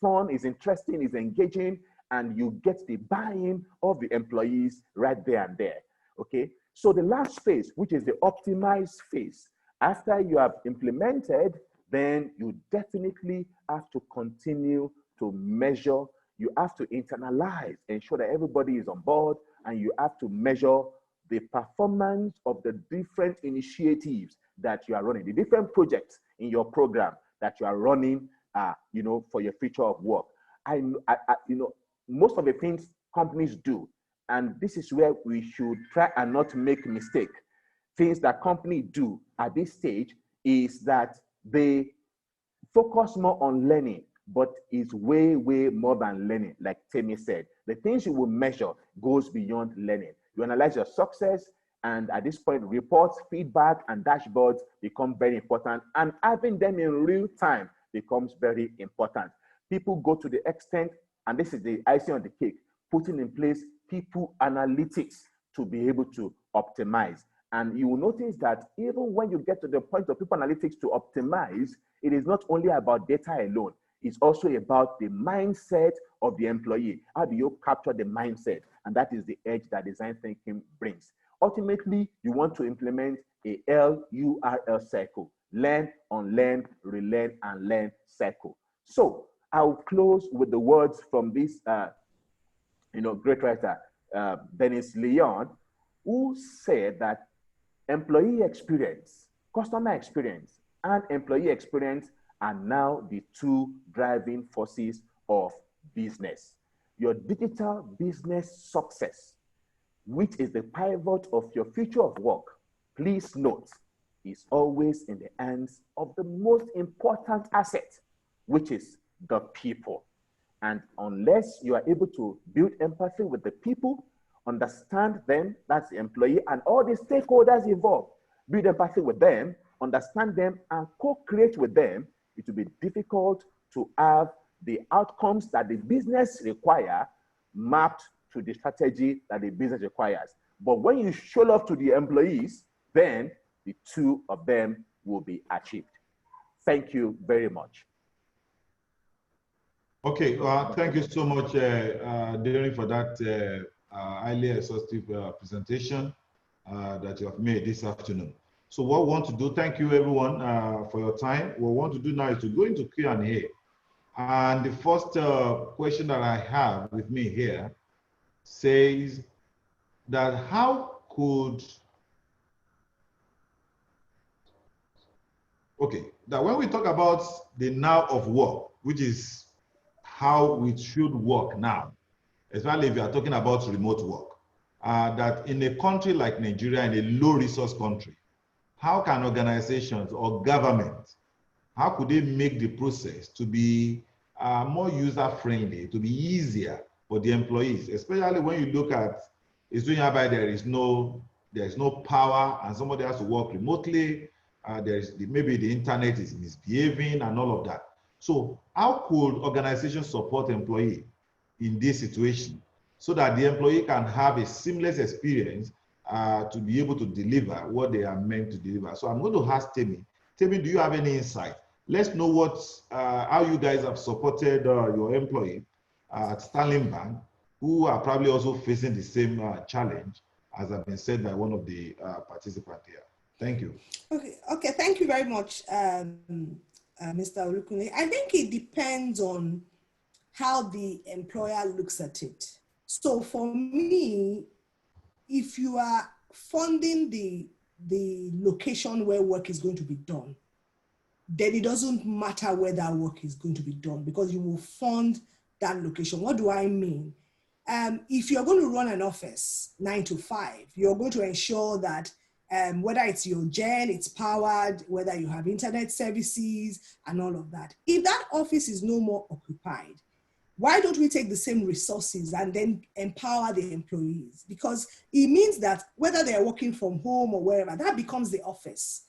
fun, it's interesting, it's engaging, and you get the buy-in of the employees right there and there. Okay. So the last phase, which is the optimized phase, after you have implemented, then you definitely have to continue to measure. You have to internalize, ensure that everybody is on board, and you have to measure the performance of the different initiatives that you are running, the different projects in your program that you are running, for your future of work. Most of the things companies do, and this is where we should try and not make mistake. Things that companies do at this stage is that they focus more on learning, but it's way, way more than learning. Like Temi said, the things you will measure goes beyond learning. You analyze your success, and at this point, reports, feedback, and dashboards become very important, and having them in real time becomes very important. People go to the extent, and this is the icing on the cake, putting in place people analytics to be able to optimize. And you will notice that even when you get to the point of people analytics to optimize, it is not only about data alone. It's also about the mindset of the employee. How do you capture the mindset? And that is the edge that design thinking brings. Ultimately, you want to implement a LURL cycle: learn, unlearn, relearn, and learn cycle. So I'll close with the words from this great writer, Dennis Leon, who said that employee experience, customer experience, and employee experience are now the two driving forces of business. Your digital business success, which is the pivot of your future of work, please note, is always in the hands of the most important asset, which is the people. And unless you are able to build empathy with the people, understand them, that's the employee, and all the stakeholders involved, build empathy with them, understand them, and co-create with them, it will be difficult to have the outcomes that the business require mapped to the strategy that the business requires. But when you show love to the employees, then the two of them will be achieved. Thank you very much. Okay, thank you so much, Darren, for that highly exhaustive presentation that you have made this afternoon. So what we want to do, thank you everyone for your time. What we want to do now is to go into Q&A. And the first question that I have with me here says that how could, that when we talk about the now of work, which is how we should work now, especially if you are talking about remote work, that in a country like Nigeria, in a low resource country, how can organizations or government, how could they make the process to be more user-friendly, to be easier for the employees, especially when you look at, it's doing by there is no power and somebody has to work remotely, maybe the internet is misbehaving and all of that. So how could organizations support employee in this situation so that the employee can have a seamless experience to be able to deliver what they are meant to deliver? So I'm going to ask Temi. Temi, do you have any insight? Let's know how you guys have supported your employee at Sterling Bank, who are probably also facing the same challenge, as has been said by one of the participants here. Thank you. Okay. Thank you very much, Mr. Olukunle. I think it depends on how the employer looks at it. So for me, if you are funding the location where work is going to be done, then it doesn't matter where that work is going to be done because you will fund that location. What do I mean? If you're going to run an office 9 to 5, you're going to ensure that whether it's your gen, it's powered, whether you have internet services and all of that. If that office is no more occupied, why don't we take the same resources and then empower the employees? Because it means that whether they're working from home or wherever, that becomes the office.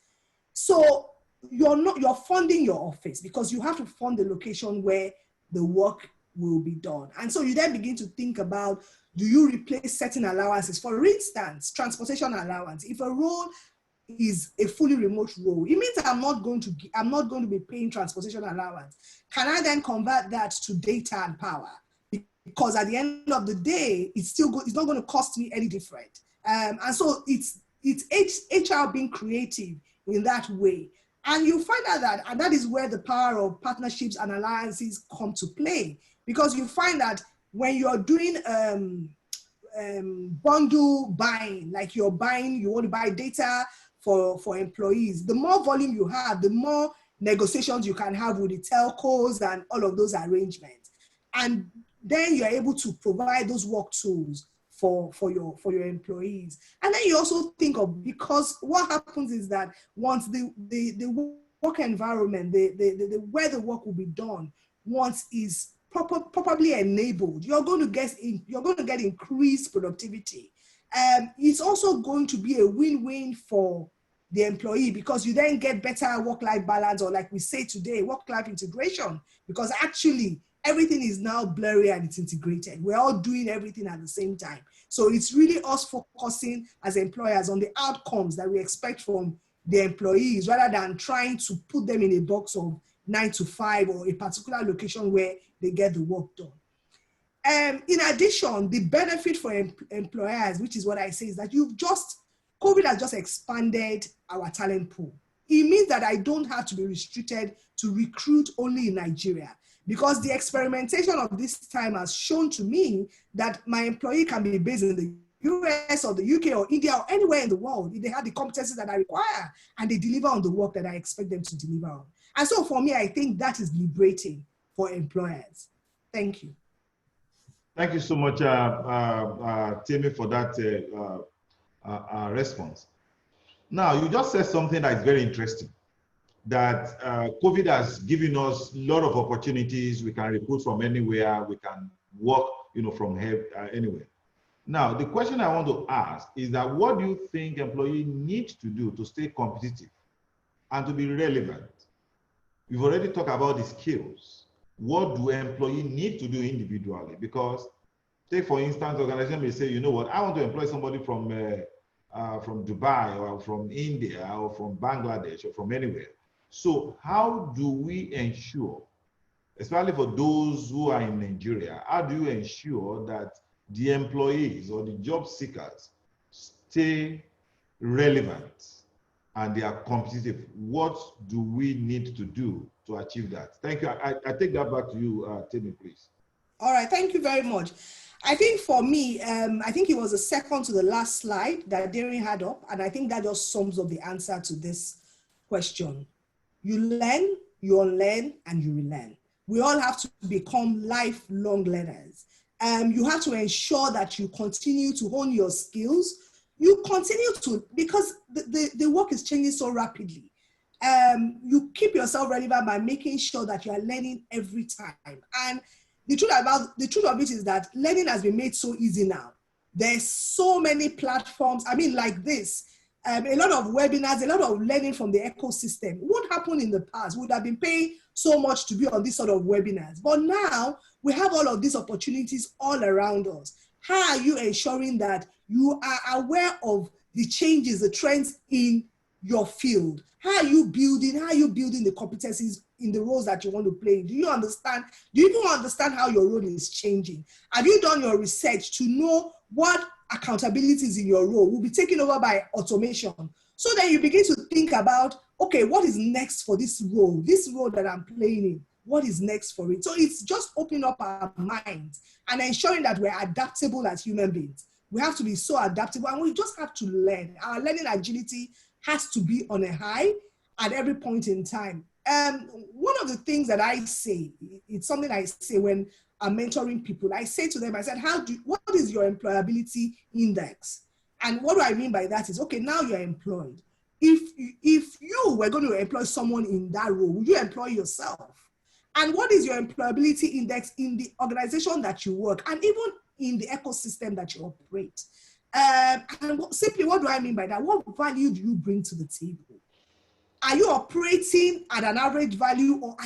So you're funding your office because you have to fund the location where the work will be done. And so you then begin to think about, do you replace certain allowances? For instance, transportation allowance. If a role is a fully remote role, it means I'm not going to be paying transportation allowance. Can I then convert that to data and power? Because at the end of the day, it's not going to cost me any different. And so it's HR being creative in that way. And you find out and that is where the power of partnerships and alliances come to play, because you find that when you're doing bundle buying, like you want to buy data for employees, the more volume you have, the more negotiations you can have with the telcos and all of those arrangements. And then you're able to provide those work tools for your employees. And then you also think of, because what happens is that once the work environment, the where the work will be done, once is properly enabled, you're going to get increased productivity. It's also going to be a win-win for the employee, because you then get better work-life balance, or like we say today, work-life integration, because actually everything is now blurry and it's integrated. We're all doing everything at the same time. So it's really us focusing as employers on the outcomes that we expect from the employees, rather than trying to put them in a box of 9 to 5 or a particular location where they get the work done. In addition, the benefit for employers, which is what I say, is that COVID has just expanded our talent pool. It means that I don't have to be restricted to recruit only in Nigeria, because the experimentation of this time has shown to me that my employee can be based in the US or the UK or India or anywhere in the world if they have the competencies that I require and they deliver on the work that I expect them to deliver on. And so for me, I think that is liberating for employers. Thank you. Thank you so much, Timmy, for that response. Now, you just said something that is very interesting, that COVID has given us a lot of opportunities. We can recruit from anywhere. We can work, from anywhere. Now, the question I want to ask is that what do you think employees need to do to stay competitive and to be relevant? We've already talked about the skills. What do employees need to do individually? Because, take for instance, the organization may say, you know what, I want to employ somebody from Dubai or from India or from Bangladesh or from anywhere. So how do we ensure, especially for those who are in Nigeria, how do you ensure that the employees or the job seekers stay relevant and they are competitive? What do we need to do to achieve that? Thank you. I take that back to you, Timmy, please. All right, thank you very much. I think for me, I think it was the second to the last slide that Darren had up, and I think that just sums up the answer to this question. You learn, you unlearn, and you relearn. We all have to become lifelong learners. You have to ensure that you continue to hone your skills. You continue to, because the work is changing so rapidly. You keep yourself relevant by making sure that you are learning every time. And the truth of it is that learning has been made so easy now. There's so many platforms. I mean, like this, a lot of webinars, a lot of learning from the ecosystem. What happened in the past? We would have been paying so much to be on this sort of webinars. But now we have all of these opportunities all around us. How are you ensuring that you are aware of the changes, the trends in your field? How are you building the competencies in the roles that you want to play? Do you even understand how your role is changing? Have you done your research to know what accountabilities in your role will be taken over by automation? So then you begin to think about, okay, what is next for this role that I'm playing in? What is next for it? So it's just opening up our minds and ensuring that we're adaptable as human beings. We have to be so adaptable, and we just have to learn. Our learning agility has to be on a high at every point in time. One of the things that I say, it's something I say when I'm mentoring people. I say to them, I said, what is your employability index? And what do I mean by that is, okay, now you're employed. If you were going to employ someone in that role, would you employ yourself? And what is your employability index in the organization that you work, and even in the ecosystem that you operate? And simply, what do I mean by that? What value do you bring to the table? Are you operating at an average value, or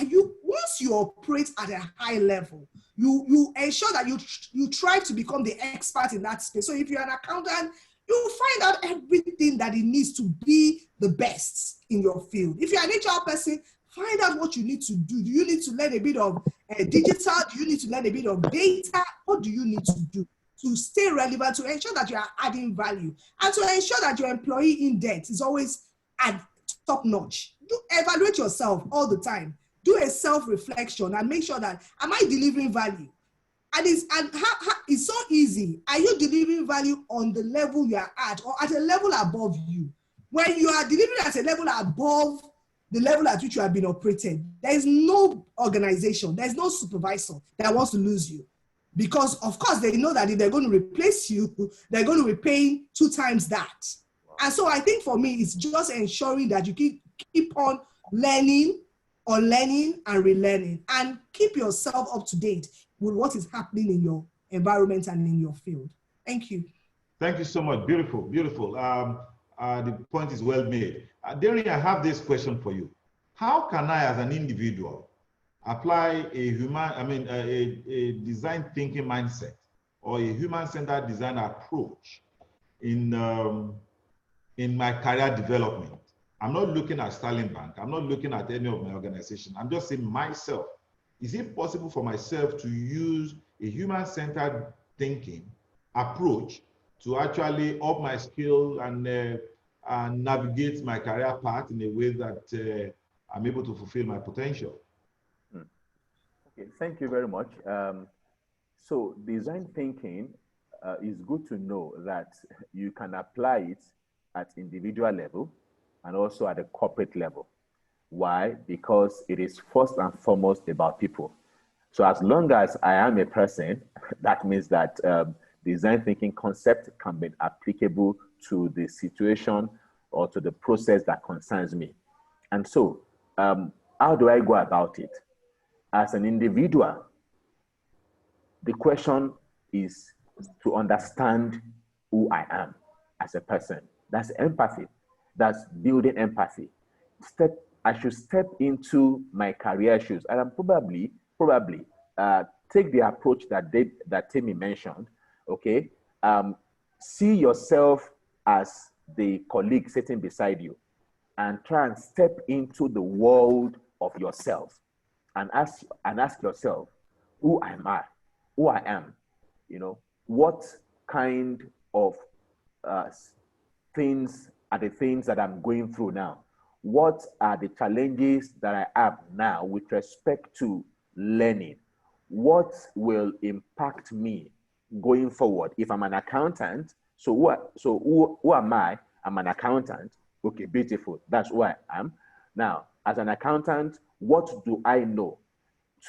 once you operate at a high level, you ensure that you try to become the expert in that space? So if you're an accountant, you find out everything that it needs to be the best in your field. If you're an HR person, find out what you need to do. Do you need to learn a bit of digital? Do you need to learn a bit of data? What do you need to do to stay relevant, to ensure that you are adding value, and to ensure that your employee index is always at top notch? Do evaluate yourself all the time. Do a self-reflection and make sure that, am I delivering value? And it's so easy. Are you delivering value on the level you are at, or at a level above you? When you are delivering at a level above the level at which you have been operated, there is no organization, there is no supervisor that wants to lose you. Because of course they know that if they're going to replace you, they're going to be paying 2 times that. And so I think for me, it's just ensuring that you keep on learning, unlearning and relearning, and keep yourself up to date with what is happening in your environment and in your field. Thank you. Thank you so much. Beautiful, beautiful. The point is well made. Darren, I have this question for you. How can I, as an individual, apply a design thinking mindset or a human-centered design approach in my career development? I'm not looking at Sterling Bank. I'm not looking at any of my organization. I'm just saying myself. Is it possible for myself to use a human-centered thinking approach to actually up my skill and navigate my career path in a way that I'm able to fulfill my potential? Okay, thank you very much. So design thinking is good to know that you can apply it at individual level and also at a corporate level. Why? Because it is first and foremost about people. So as long as I am a person, that means that design thinking concept can be applicable to the situation or to the process that concerns me. And so how do I go about it? As an individual, the question is to understand who I am as a person. That's empathy. That's building empathy. I should step into my career shoes, and I'm probably take the approach that Timmy mentioned. Okay, see yourself as the colleague sitting beside you, and try and step into the world of yourself, and ask yourself, who am I? Who I am? You know, what kind of things are the things that I'm going through now? What are the challenges that I have now with respect to learning? What will impact me going forward? If I'm an accountant, who am I? I'm an accountant. Okay, beautiful. That's who I am. Now, as an accountant, what do I know?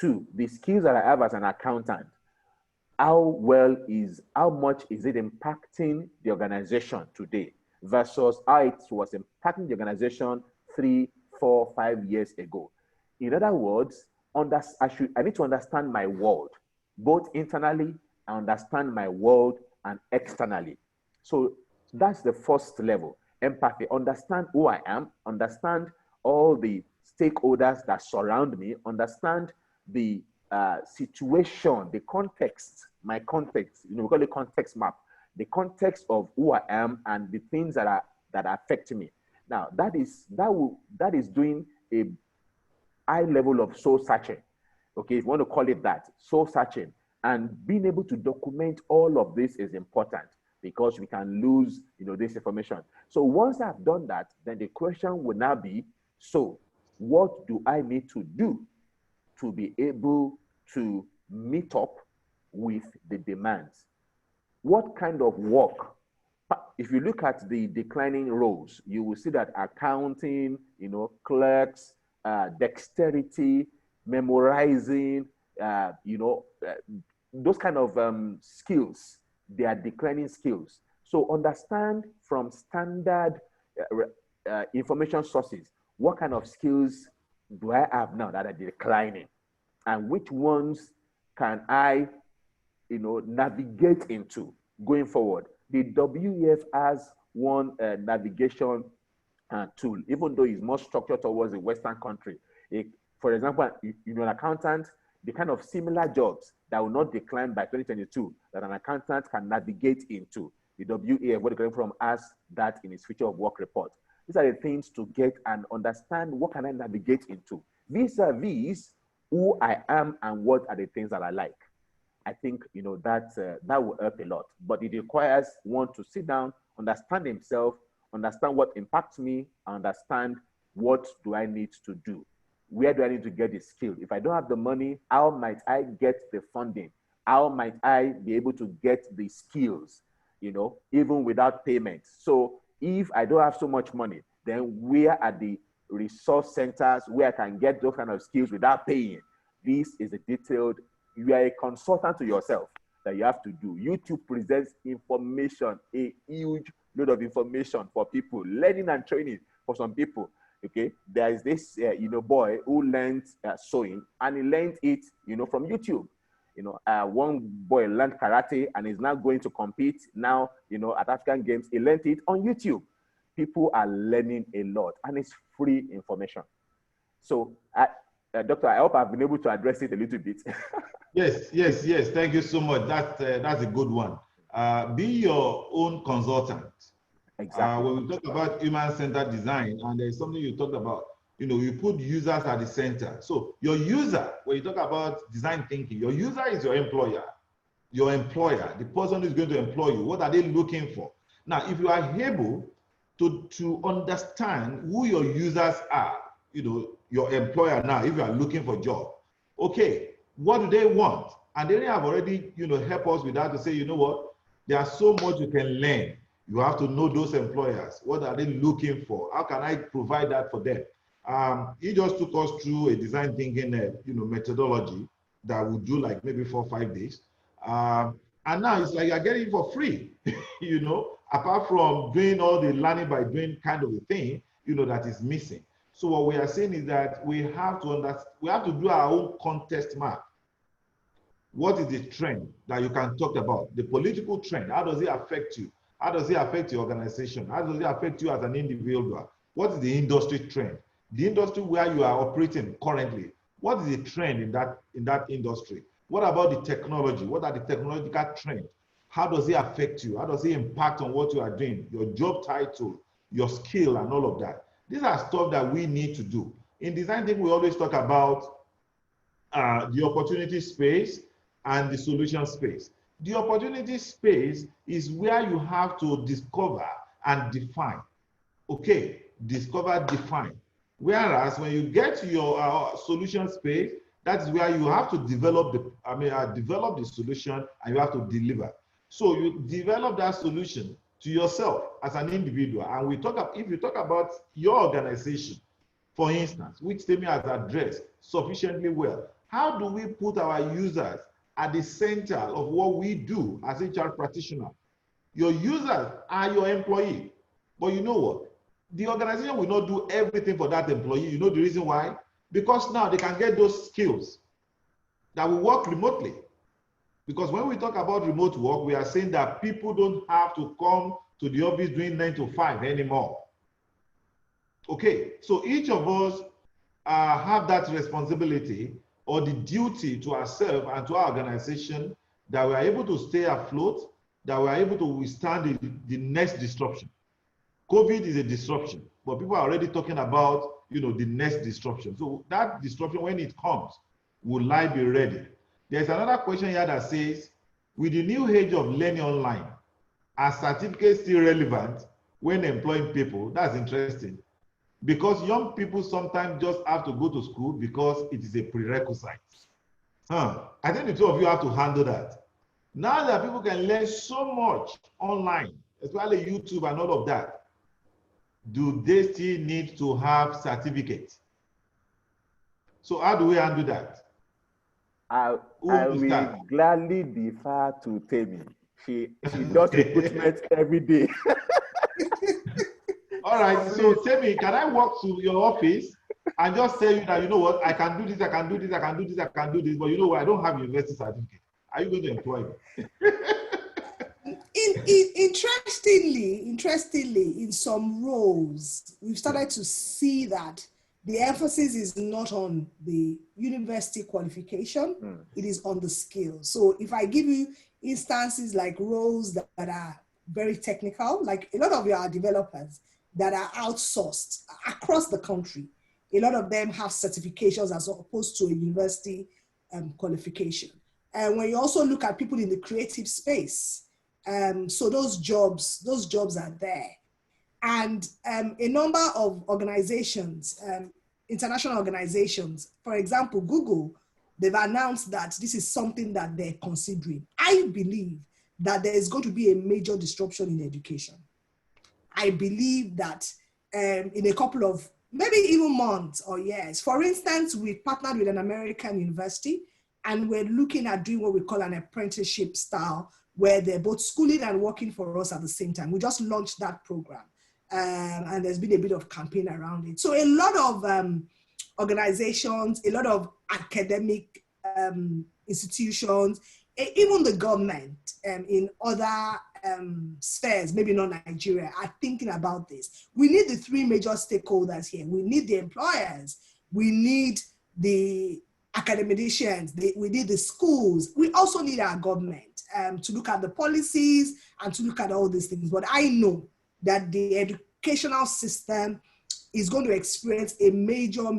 2, the skills that I have as an accountant, how much is it impacting the organization today versus how it was impacting the organization 3, 4, 5 years ago? In other words, I need to understand my world, both internally, I understand my world, and externally. So that's the first level, empathy. Understand who I am, understand all the stakeholders that surround me, understand the situation, the context, my context, we call it context map, the context of who I am and the things that affect me. Now, that is doing a high level of soul searching. Okay, if you want to call it that, soul searching. And being able to document all of this is important because we can lose, this information. So once I've done that, then the question will now be, so what do I need to do to be able to meet up with the demands? What kind of work? If you look at the declining roles, you will see that accounting, clerks, dexterity, memorizing, those kind of skills, they are declining skills. So understand from standard information sources, what kind of skills do I have now that are declining? And which ones can I, navigate into going forward? The WEF has one navigation tool, even though it's more structured towards a Western country. For example, an accountant, the kind of similar jobs that will not decline by 2022 that an accountant can navigate into. the WEF, what they're from, as that in its future of work report. These are the things to get and understand what can I navigate into vis-a-vis who I am and what are the things that I like. I think that will help a lot, but it requires one to sit down, understand himself, understand what impacts me, understand what do I need to do. Where do I need to get the skill? If I don't have the money, how might I get the funding? How might I be able to get the skills, even without payment? So if I don't have so much money, then where are the resource centers where I can get those kind of skills without paying? This is a detailed, you are a consultant to yourself that you have to do. YouTube presents information, a huge load of information for people, learning and training for some people. Okay, there is this boy who learned sewing, and he learned it from YouTube. One boy learned karate and is now going to compete now at African Games. He learned it on YouTube. People are learning a lot, and it's free information. So, Doctor, I hope I've been able to address it a little bit. Yes. Thank you so much. That's a good one. Be your own consultant. Exactly. When we talk about human-centered design, and there's something you talked about, you put users at the center. So your user, when you talk about design thinking, your user is your employer, the person who's going to employ you. What are they looking for? Now, if you are able to understand who your users are, your employer now, if you are looking for a job, okay, what do they want? And they have already, help us with that to say, what, there's so much you can learn. You have to know those employers. What are they looking for? How can I provide that for them? He just took us through a design thinking, methodology that we do like maybe 4 or 5 days. And now it's like you're getting it for free, apart from doing all the learning by doing kind of a thing, that is missing. So what we are saying is that we have to do our own context map. What is the trend that you can talk about? The political trend, how does it affect you? How does it affect your organization? How does it affect you as an individual? What is the industry trend? The industry where you are operating currently, what is the trend in that industry? What about the technology? What are the technological trends? How does it affect you? How does it impact on what you are doing? Your job title, your skill, and all of that. These are stuff that we need to do. In design thinking, we always talk about the opportunity space and the solution space. The opportunity space is where you have to discover and define. Okay, discover, define. Whereas when you get to your solution space, that is where you have to develop the solution, and you have to deliver. So you develop that solution to yourself as an individual. And if you talk about your organization, for instance, which Temi has addressed sufficiently well, how do we put our users at the center of what we do as HR practitioner? Your users are your employee. But you know what? The organization will not do everything for that employee. You know the reason why? Because now they can get those skills that will work remotely. Because when we talk about remote work, we are saying that people don't have to come to the office doing 9 to 5 anymore. Okay, so each of us have that responsibility or the duty to ourselves and to our organization, that we are able to stay afloat, that we are able to withstand the next disruption. COVID is a disruption, but people are already talking about the next disruption. So that disruption, when it comes, will I be ready? There's another question here that says, with the new age of learning online, are certificates still relevant when employing people? That's interesting. Because young people sometimes just have to go to school because it is a prerequisite. I think the two of you have to handle that. Now that people can learn so much online, especially YouTube and all of that, do they still need to have certificates? So how do we handle that? I will gladly defer to Temi. She does recruitment every day. All right, so Temi, can I walk to your office and just tell you that, what, I can do this, I can do this, I can do this, I can do this, but you know what, I don't have a university certificate. Are you going to employ me? Interestingly, in some roles, we've started to see that the emphasis is not on the university qualification, it is on the skill. So if I give you instances like roles that are very technical, like a lot of our developers that are outsourced across the country. A lot of them have certifications as opposed to a university qualification. And when you also look at people in the creative space, so those jobs are there. And a number of organizations, international organizations, for example, Google, they've announced that this is something that they're considering. I believe that there is going to be a major disruption in education. I believe that in a couple of, maybe even months or years, for instance, we partnered with an American university and we're looking at doing what we call an apprenticeship style, where they're both schooling and working for us at the same time. We just launched that program. And there's been a bit of campaign around it. So a lot of organizations, a lot of academic institutions, even the government in other spheres, maybe not Nigeria, are thinking about this. We need the three major stakeholders here. We need the employers, we need the academicians, we need the schools. We also need our government to look at the policies and to look at all these things. But I know that the educational system is going to experience a major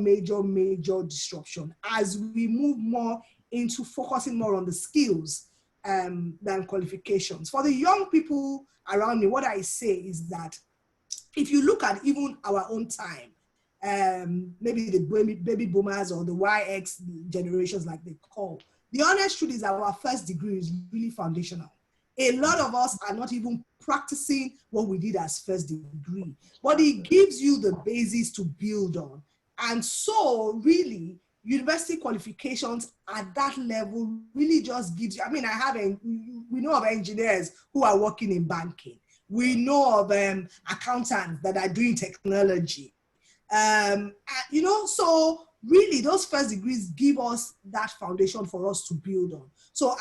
disruption as we move more into focusing more on the skills than qualifications. For the young people around me, what I say is that if you look at even our own time, maybe the baby boomers or the YX generations like they call, the honest truth is that our first degree is really foundational. A lot of us are not even practicing what we did as first degree, but it gives you the basis to build on. And so really, university qualifications at that level really just gives you, I mean, we know of engineers who are working in banking. We know of accountants that are doing technology. So really those first degrees give us that foundation for us to build on. So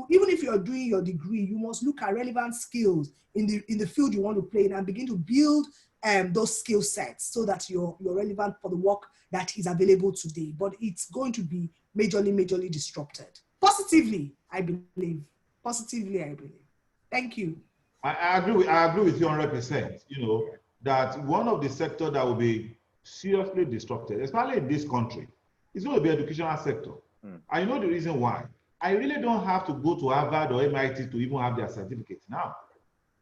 even if you're doing your degree, you must look at relevant skills in the field you want to play in and begin to build those skill sets so that you're relevant for the work that is available today. But it's going to be majorly disrupted. Positively, I believe. Thank you. I agree with you 100%. That one of the sectors that will be seriously disrupted, especially in this country, is going to be educational sector. I know the reason why. I really don't have to go to Harvard or MIT to even have their certificate now.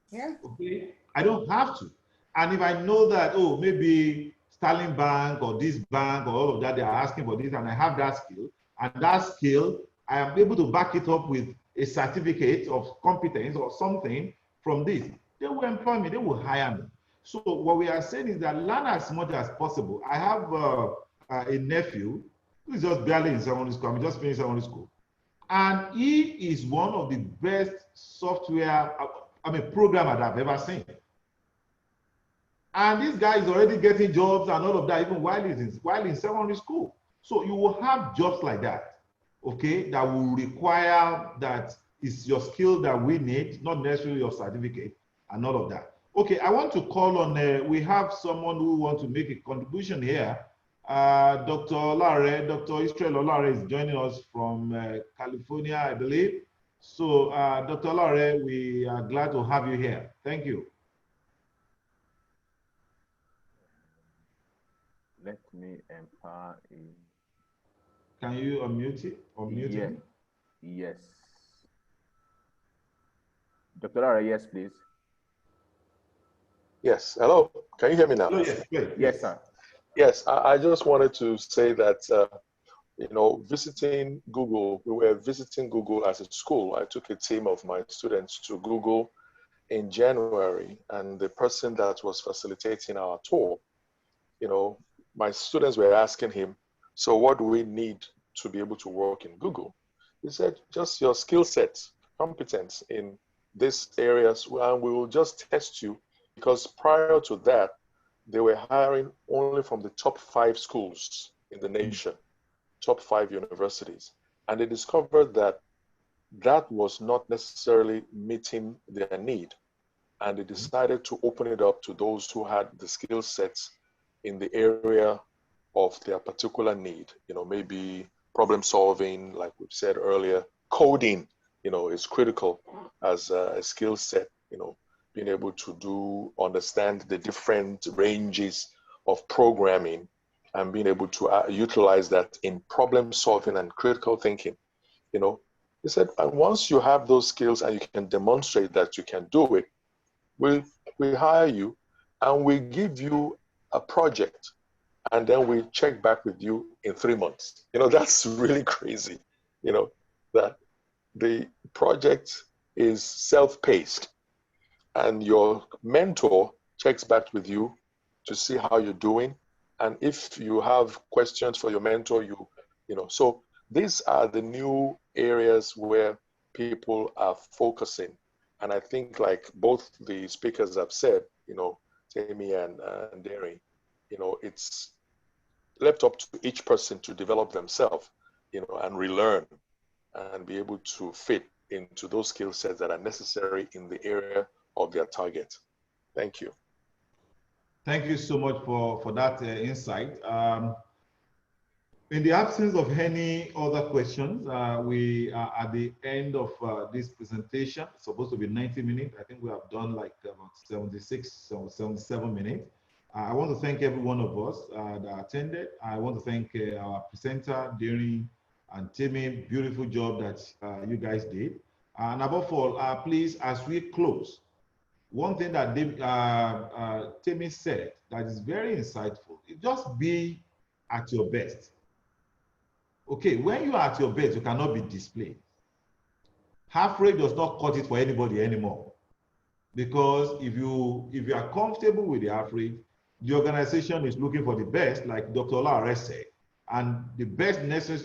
Yeah. Okay. I don't have to. And if I know that, maybe Sterling Bank or this bank or all of that, they are asking for this, and I have that skill, and that skill, I am able to back it up with a certificate of competence or something from this, they will employ me, they will hire me. So what we are saying is that learn as much as possible. I have a nephew who is just barely in secondary school. I'm just finished secondary school. And he is one of the best software, programmer that I've ever seen. And this guy is already getting jobs and all of that, even while in secondary school. So you will have jobs like that, okay, that will require that it's your skill that we need, not necessarily your certificate and all of that. Okay, I want to call on, we have someone who wants to make a contribution here. Dr. Israel Olare is joining us from California, I believe. So, Dr. Olare, we are glad to have you here. Thank you. Let me empower in. Can you unmute it? Yes. Yes. Dr. Olare, yes, please. Yes. Hello. Can you hear me now? Oh, yes, great. Yes, sir. Yes. I just wanted to say that, visiting Google, we were visiting Google as a school. I took a team of my students to Google in January, and the person that was facilitating our tour, my students were asking him, so what do we need to be able to work in Google? He said, just your skill set, competence in these areas, and we will just test you. Because prior to that, they were hiring only from the top 5 schools in the nation, top 5 universities. And they discovered that that was not necessarily meeting their need. And they decided to open it up to those who had the skill sets in the area of their particular need. Maybe problem solving, like we've said earlier, coding, is critical as a skill set, being able to understand the different ranges of programming and being able to utilize that in problem solving and critical thinking. You know, he said, and once you have those skills and you can demonstrate that you can do it, we hire you and we give you a project, and then we check back with you in 3 months. You know, that's really crazy, you know, that the project is self-paced and your mentor checks back with you to see how you're doing. And if you have questions for your mentor, you know, so these are the new areas where people are focusing. And I think, like both the speakers have said, you know, Tammy and Derry, you know, it's left up to each person to develop themselves, you know, and relearn and be able to fit into those skill sets that are necessary in the area of their target. Thank you. Thank you so much for that insight. In the absence of any other questions, we are at the end of this presentation. It's supposed to be 90 minutes. I think we have done like about 76 or 77 minutes. I want to thank every one of us that attended. I want to thank our presenter, Derry and Timmy. Beautiful job that you guys did. And above all, please, as we close, one thing that Timmy said that is very insightful, just be at your best. Okay, when you are at your best, you cannot be displayed. Half rate does not cut it for anybody anymore. Because if you are comfortable with the half rate, the organization is looking for the best, like Dr. Olaore said. And the best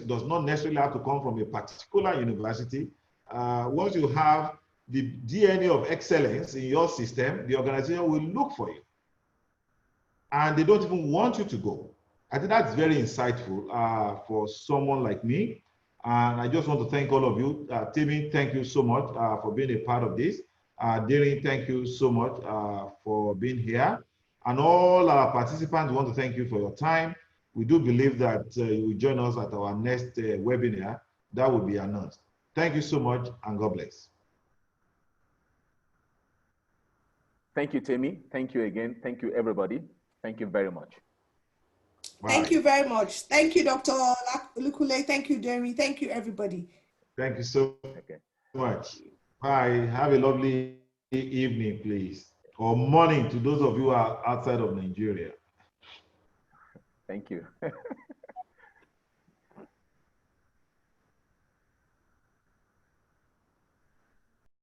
does not necessarily have to come from a particular university. Once you have the DNA of excellence in your system, the organization will look for you. And they don't even want you to go. I think that's very insightful for someone like me. And I just want to thank all of you. Timmy, thank you so much for being a part of this. Derry, thank you so much for being here. And all our participants want to thank you for your time. We do believe that you will join us at our next webinar that will be announced. Thank you so much, and God bless. Thank you, Timmy. Thank you again. Thank you, everybody. Thank you very much. Bye. Thank you very much. Thank you, Dr. Lukule. Thank you, Derry. Thank you, everybody. Thank you so much. Bye. Have a lovely evening, please. Or morning to those of you who are outside of Nigeria. Thank you.